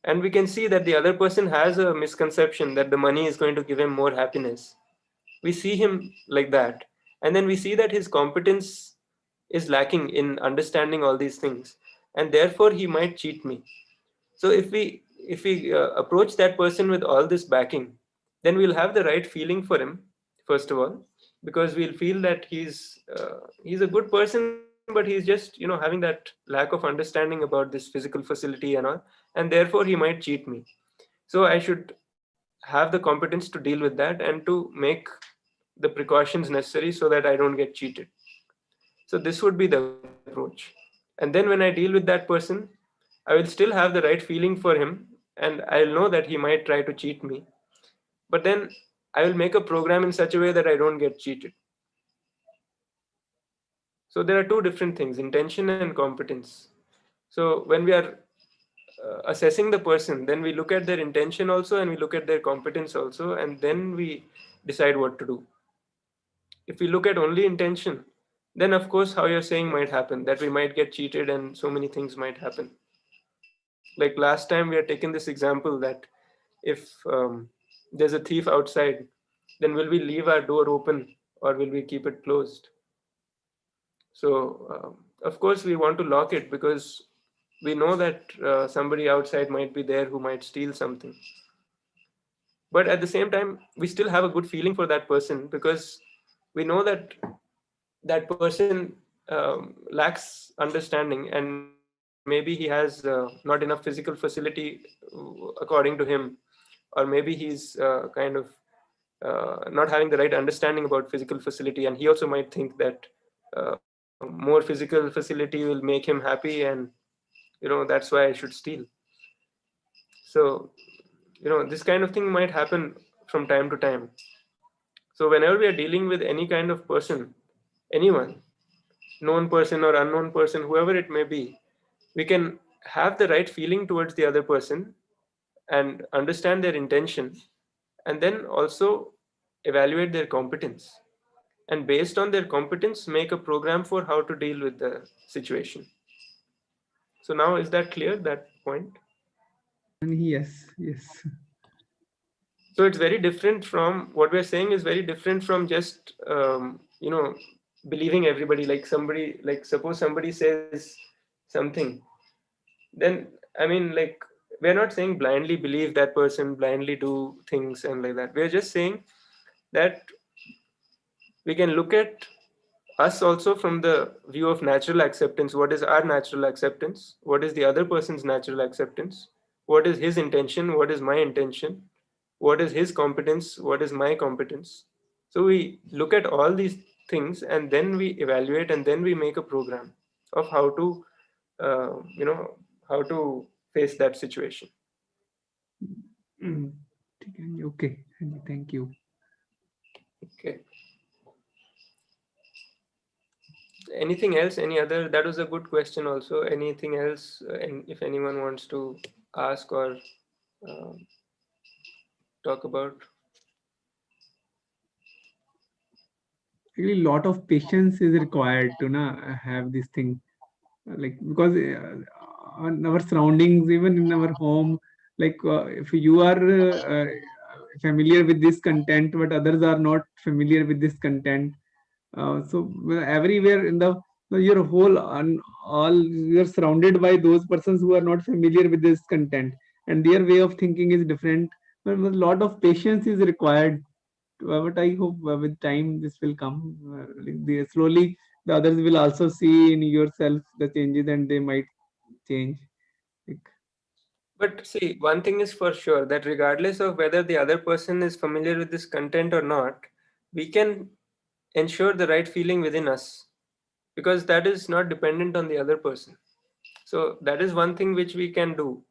And we can see that the other person has a misconception that the money is going to give him more happiness. We see him like that. And then we see that his competence is lacking in understanding all these things. And therefore, he might cheat me. So if we approach that person with all this backing, then we'll have the right feeling for him, first of all, because we'll feel that he's a good person, but he's just having that lack of understanding about this physical facility and all, and therefore he might cheat me. So I should have the competence to deal with that and to make the precautions necessary so that I don't get cheated. So this would be the approach. And then when I deal with that person, I will still have the right feeling for him, and I'll know that he might try to cheat me. But then I will make a program in such a way that I don't get cheated. So there are two different things, intention and competence. So when we are assessing the person, then we look at their intention also and we look at their competence also, and then we decide what to do. If we look at only intention, then of course how you're saying might happen, that we might get cheated and so many things might happen. Like last time we had taken this example that if there's a thief outside, then will we leave our door open or will we keep it closed? So of course we want to lock it because we know that somebody outside might be there who might steal something. But at the same time, we still have a good feeling for that person because we know that that person lacks understanding, and maybe he has not enough physical facility according to him, or maybe he's kind of not having the right understanding about physical facility, and he also might think that more physical facility will make him happy, and that's why I should steal. So this kind of thing might happen from time to time. So whenever we are dealing with any kind of person, anyone, known person or unknown person, whoever it may be, we can have the right feeling towards the other person and understand their intention, and then also evaluate their competence, and based on their competence make a program for how to deal with the situation. So now is that clear, that point? And yes, yes. So it's very different from what we're saying, is very different from just believing everybody. Like somebody, like suppose somebody says something, then I mean, like, we're not saying blindly believe that person, blindly do things and like that. We're just saying that we can look at us also from the view of natural acceptance. What is our natural acceptance? What is the other person's natural acceptance? What is his intention? What is my intention? What is his competence? What is my competence? So we look at all these things and then we evaluate and then we make a program of how to, how to face that situation. Mm, okay, thank you. Okay. Anything else? Any other? That was a good question also. Anything else? And if anyone wants to ask or talk about. Really, lot of patience is required to have this thing, like, because on our surroundings, even in our home, like if you are familiar with this content, but others are not familiar with this content, so everywhere in the your whole all you're surrounded by those persons who are not familiar with this content, and their way of thinking is different. But a lot of patience is required, but I hope with time this will come. Slowly, the others will also see in yourself the changes, and they might change. Like, But see, one thing is for sure, that regardless of whether the other person is familiar with this content or not, we can ensure the right feeling within us, because that is not dependent on the other person. So that is one thing which we can do.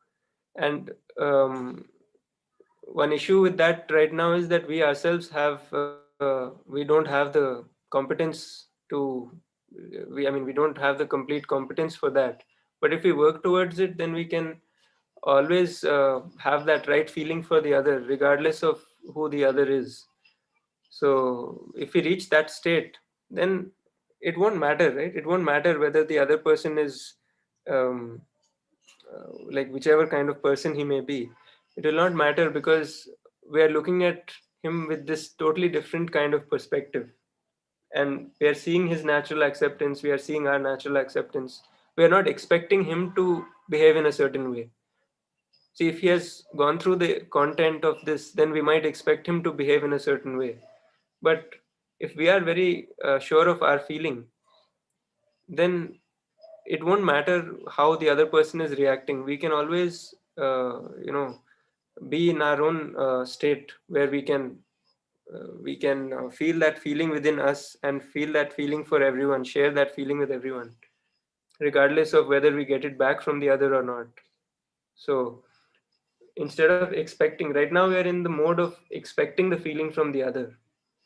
And one issue with that right now is that we ourselves have we don't have the competence to we don't have the complete competence for that. But if we work towards it, then we can always have that right feeling for the other, regardless of who the other is. So if we reach that state, then it won't matter, right? It won't matter whether the other person is um, like whichever kind of person he may be. It will not matter, because we are looking at him with this totally different kind of perspective, and we are seeing his natural acceptance, we are seeing our natural acceptance. We are not expecting him to behave in a certain way. See, if he has gone through the content of this, then we might expect him to behave in a certain way. But if we are very sure of our feeling, then it won't matter how the other person is reacting. We can always be in our own state where we can feel that feeling within us and feel that feeling for everyone, share that feeling with everyone, regardless of whether we get it back from the other or not. So instead of expecting, right now we are in the mode of expecting the feeling from the other.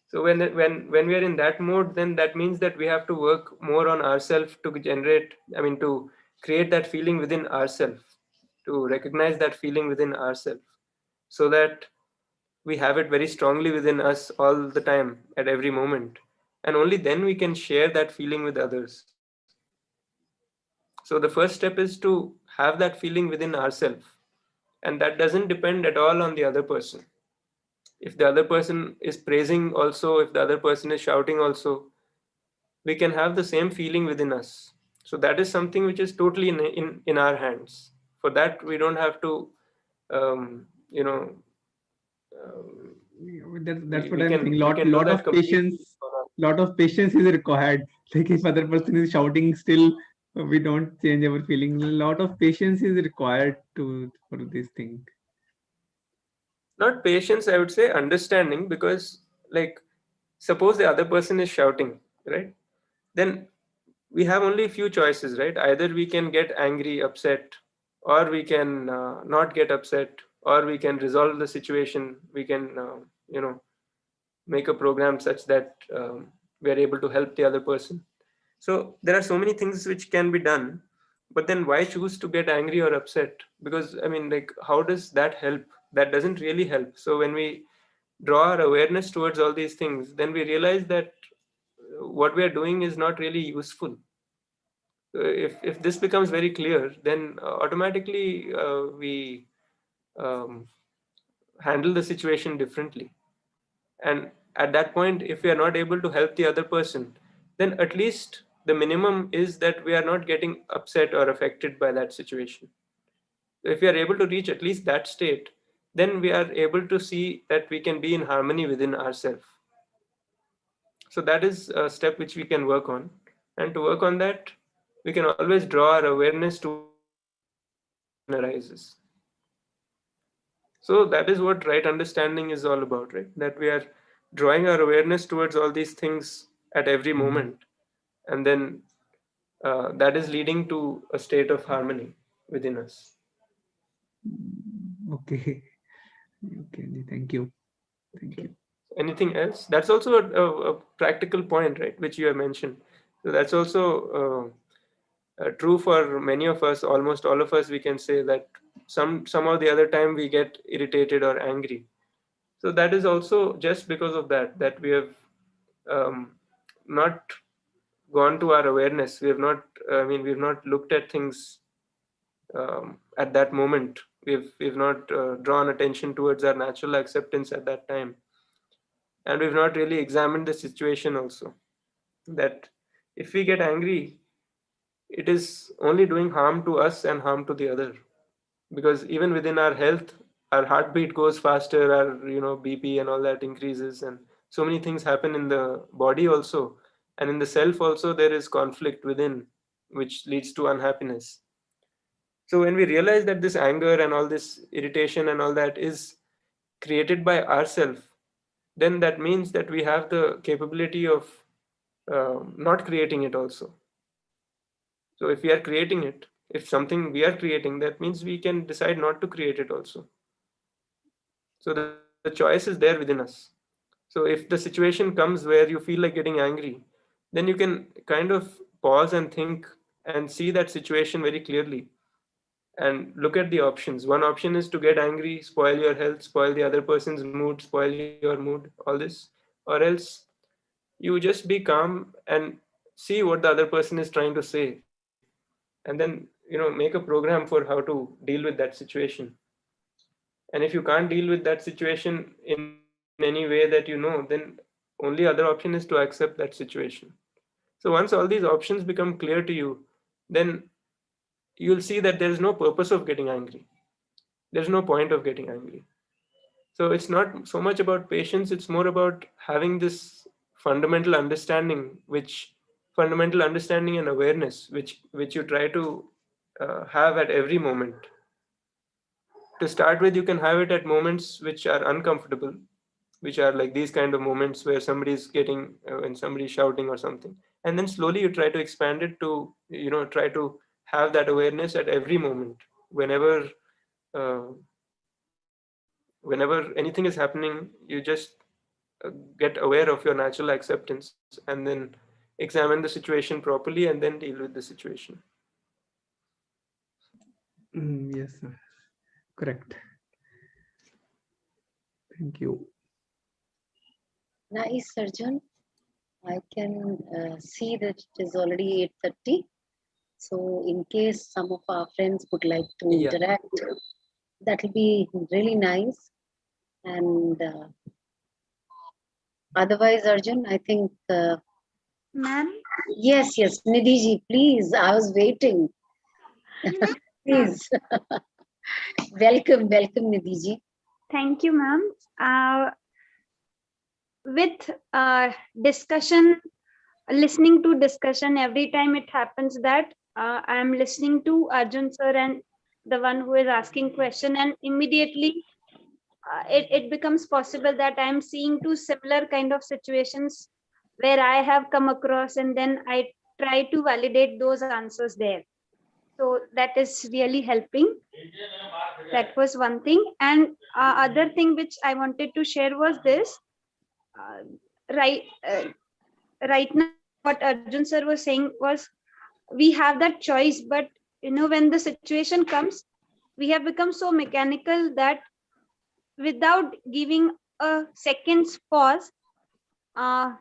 So when we are in that mode, then that means that we have to work more on ourselves to to create that feeling within ourselves, to recognize that feeling within ourselves, so that we have it very strongly within us all the time at every moment, and only then we can share that feeling with others. So the first step is to have that feeling within ourselves, and that doesn't depend at all on the other person. If the other person is praising also, if the other person is shouting also, we can have the same feeling within us. So that is something which is totally in our hands. For that, we don't have to um, you know That's what we I'm can saying. we can do Lot that of completely patience, for us. lot of patience is required. Like if other person is shouting, still we don't change our feeling. A lot of patience is required to for this thing. Not patience, I would say understanding, because like suppose the other person is shouting, right? Then we have only a few choices, right? Either we can get angry, upset, or we can not get upset, or we can resolve the situation. We can make a program such that we are able to help the other person. So there are so many things which can be done, but then why choose to get angry or upset? Because like, how does that help? That doesn't really help. So when we draw our awareness towards all these things, then we realize that what we are doing is not really useful. If this becomes very clear, then automatically we um, handle the situation differently. And at that point, if we are not able to help the other person, then at least the minimum is that we are not getting upset or affected by that situation. If we are able to reach at least that state, then we are able to see that we can be in harmony within ourselves. So that is a step which we can work on. And to work on that, we can always draw our awareness towards all these things when the situation arises. So that is what right understanding is all about, right? That we are drawing our awareness towards all these things at every Mhm. moment. And then that is leading to a state of harmony within us. Okay. Okay. Thank you. Thank Okay. you. Anything else? That's also a practical point, right? Which you have mentioned. So that's also true for many of us, almost all of us. We can say that some or the other time we get irritated or angry. So that is also just because of that we have um, not gone to our awareness. We have not. We've not looked at things at that moment. We've not drawn attention towards our natural acceptance at that time, and we've not really examined the situation also. That if we get angry, it is only doing harm to us and harm to the other, because even within our health, our heartbeat goes faster, our BP and all that increases, and so many things happen in the body also, and in the self also there is conflict within, which leads to unhappiness. So when we realize that this anger and all this irritation and all that is created by ourselves, then that means that we have the capability of not creating it also. So if we are creating it, if something we are creating, that means we can decide not to create it also. So the choice is there within us. So if the situation comes where you feel like getting angry, then you can kind of pause and think and see that situation very clearly and look at the options. One option is to get angry, spoil your health, spoil the other person's mood, spoil your mood, all this. Or else you just be calm and see what the other person is trying to say, and then make a program for how to deal with that situation. And if you can't deal with that situation in any way that then only other option is to accept that situation. So once all these options become clear to you, then you'll see that there is no purpose of getting angry. There's no point of getting angry. So it's not so much about patience, it's more about having this fundamental understanding, which fundamental understanding and awareness, which you try to have at every moment. To start with, you can have it at moments which are uncomfortable, which are like these kind of moments where somebody's getting when somebody's shouting or something, and then slowly you try to expand it to try to have that awareness at every moment, whenever uh, whenever anything is happening, you just get aware of your natural acceptance and then examine the situation properly and then deal with the situation. Yes, sir. Correct. Thank you. Nice, Arjun. I can see that it is already 8:30. So in case some of our friends would like to Yeah. interact, that will be really nice. And otherwise, Arjun, I think, Ma'am, yes, Nidhi ji, please. I was waiting. Please. welcome, Nidhi ji. thank you, ma'am. With discussion, listening to discussion, every time it happens that I am listening to Arjun sir and the one who is asking question, and immediately it becomes possible that I am seeing two similar kind of situations where I have come across, and then I try to validate those answers there. So that is really helping. That was one thing. And other thing which I wanted to share was this. Uh, right, right now, what Arjun sir was saying was, we have that choice, but when the situation comes, we have become so mechanical that without giving a second's pause,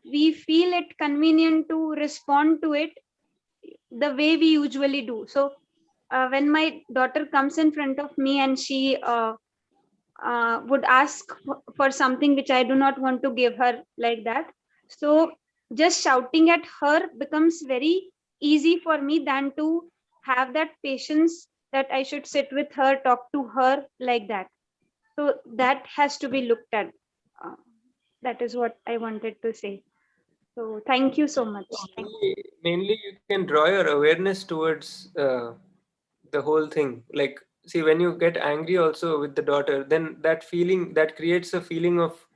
we feel it convenient to respond to it the way we usually do. So when my daughter comes in front of me and she would ask for something which I do not want to give her like that, so just shouting at her becomes very easy for me than to have that patience that I should sit with her, talk to her like that. So that has to be looked at. Uh, that is what I wanted to say. So thank you so much. Mainly you can draw your awareness towards the whole thing. Like, see, when you get angry also with the daughter, then that feeling that creates a feeling of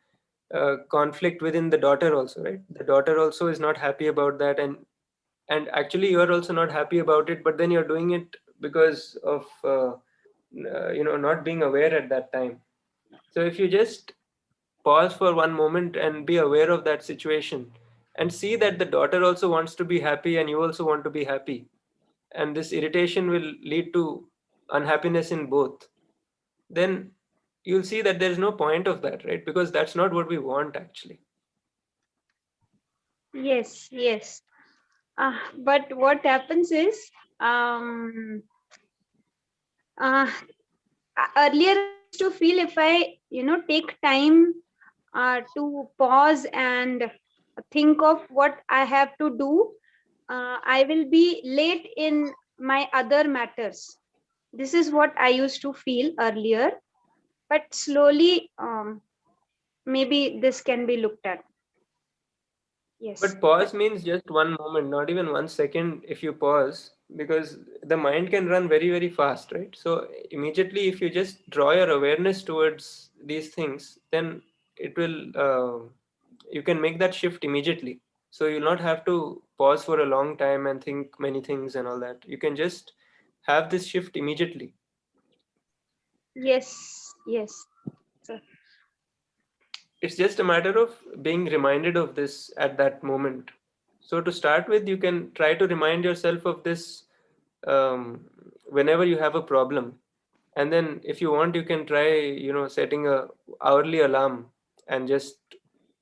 conflict within the daughter also, right? The daughter also is not happy about that, and actually you are also not happy about it, but then you're doing it because of not being aware at that time. So if you just pause for one moment and be aware of that situation and see that the daughter also wants to be happy and you also want to be happy, and this irritation will lead to unhappiness in both, then you'll see that there's no point of that, right? Because that's not what we want actually. Yes, yes. But what happens is, um, uh, earlier I used to feel if I, take time to pause and think of what I have to do, I will be late in my other matters. This is what I used to feel earlier, but slowly, maybe this can be looked at. Yes. But pause means just one moment, not even 1 second if you pause, because the mind can run very, very fast, right? So immediately, if you just draw your awareness towards these things, then it will, you can make that shift immediately. So you'll not have to pause for a long time and think many things and all that. You can just have this shift immediately. Yes, yes, sir. It's just a matter of being reminded of this at that moment. So to start with, you can try to remind yourself of this whenever you have a problem. And then if you want, you can try, setting a hourly alarm and just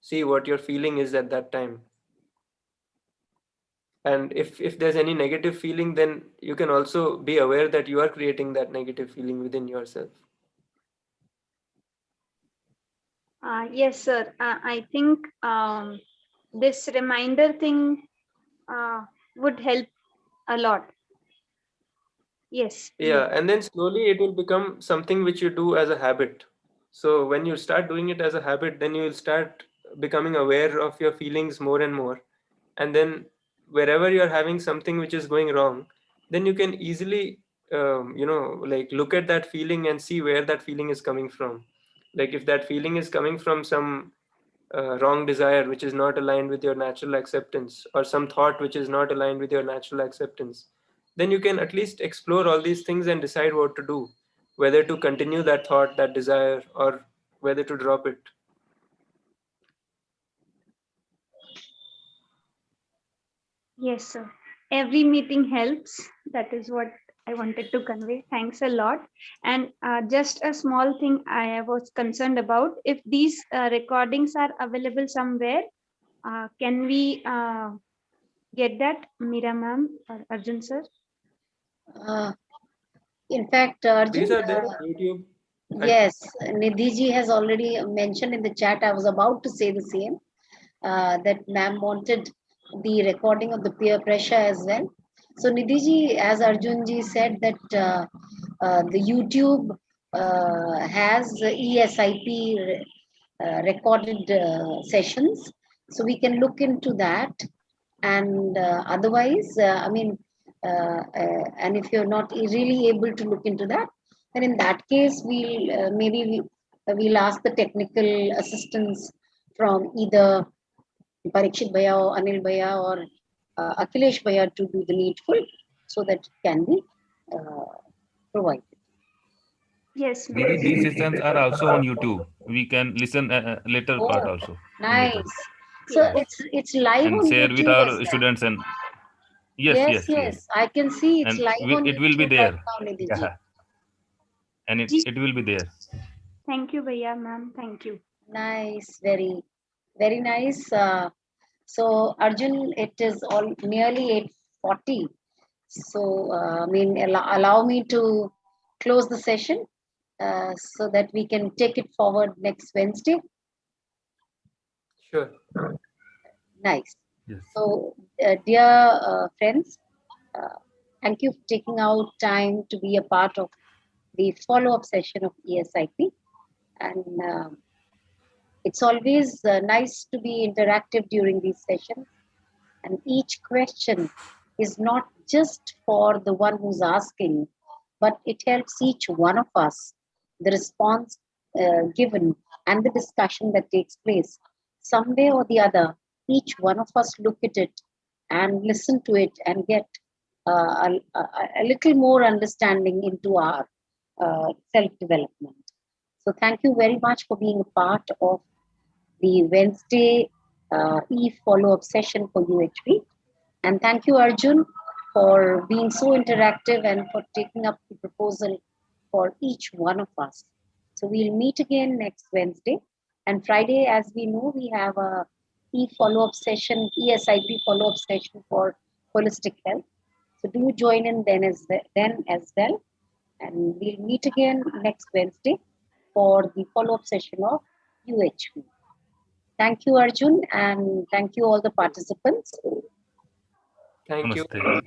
see what your feeling is at that time. And if there's any negative feeling, then you can also be aware that you are creating that negative feeling within yourself. Yes, sir. I think this reminder thing would help a lot. Yes. Yeah, and then slowly it will become something which you do as a habit. So when you start doing it as a habit, then you will start becoming aware of your feelings more and more. And then wherever you're having something which is going wrong, then you can easily, like look at that feeling and see where that feeling is coming from. Like if that feeling is coming from some wrong desire which is not aligned with your natural acceptance, or some thought which is not aligned with your natural acceptance, then you can at least explore all these things and decide what to do, whether to continue that thought, that desire, or whether to drop it. Yes, sir. Every meeting helps. That is what I wanted to convey. Thanks a lot. And just a small thing I was concerned about. If these recordings are available somewhere, can we get that, Meera ma'am or Arjun sir? In fact, Arjun, These are there on YouTube. yes, Nidhi has already mentioned in the chat. I was about to say the same, that ma'am wanted the recording of the peer pressure as well. So Nidhi, as Arjun ji said, that the YouTube has eSIP recorded sessions, so we can look into that. And otherwise, and if you're not really able to look into that, then in that case, we'll ask the technical assistance from either Parikshit Bhaiya or Anil Bhaiya or Akhilesh Bhaiya to do the needful so that it can be provided. Yes, ma'am. Didi, these sessions are also on YouTube. We can listen later part Oh, also in later. nice. So Yes. it's live And on share with YouTube as our well. students and yes, Yes, yes, yes. yes. I can see it's And live on it will be YouTube right there. now, Nidhi. Yeah. And it will be there. Thank you, Bhaiya ma'am. Thank you. Nice, very, very nice. So Arjun, it is all nearly 8:40. So allow me to close the session so that we can take it forward next Wednesday. Sure. Nice. Yes. So, dear friends, thank you for taking out time to be a part of the follow-up session of eSIP. And it's always nice to be interactive during these sessions. And each question is not just for the one who's asking, but it helps each one of us, the response given and the discussion that takes place. Someday or the other, each one of us look at it and listen to it and get a little more understanding into our self-development. So thank you very much for being a part of the Wednesday e-follow-up session for UHV. And thank you, Arjun, for being so interactive and for taking up the proposal for each one of us. So we'll meet again next Wednesday. And Friday, as we know, we have a e-follow-up session, eSIP follow-up session for holistic health. So do join in then as well. And we'll meet again next Wednesday for the follow-up session of UHV. Thank you, Arjun, and thank you all the participants. Thank you. Namaste.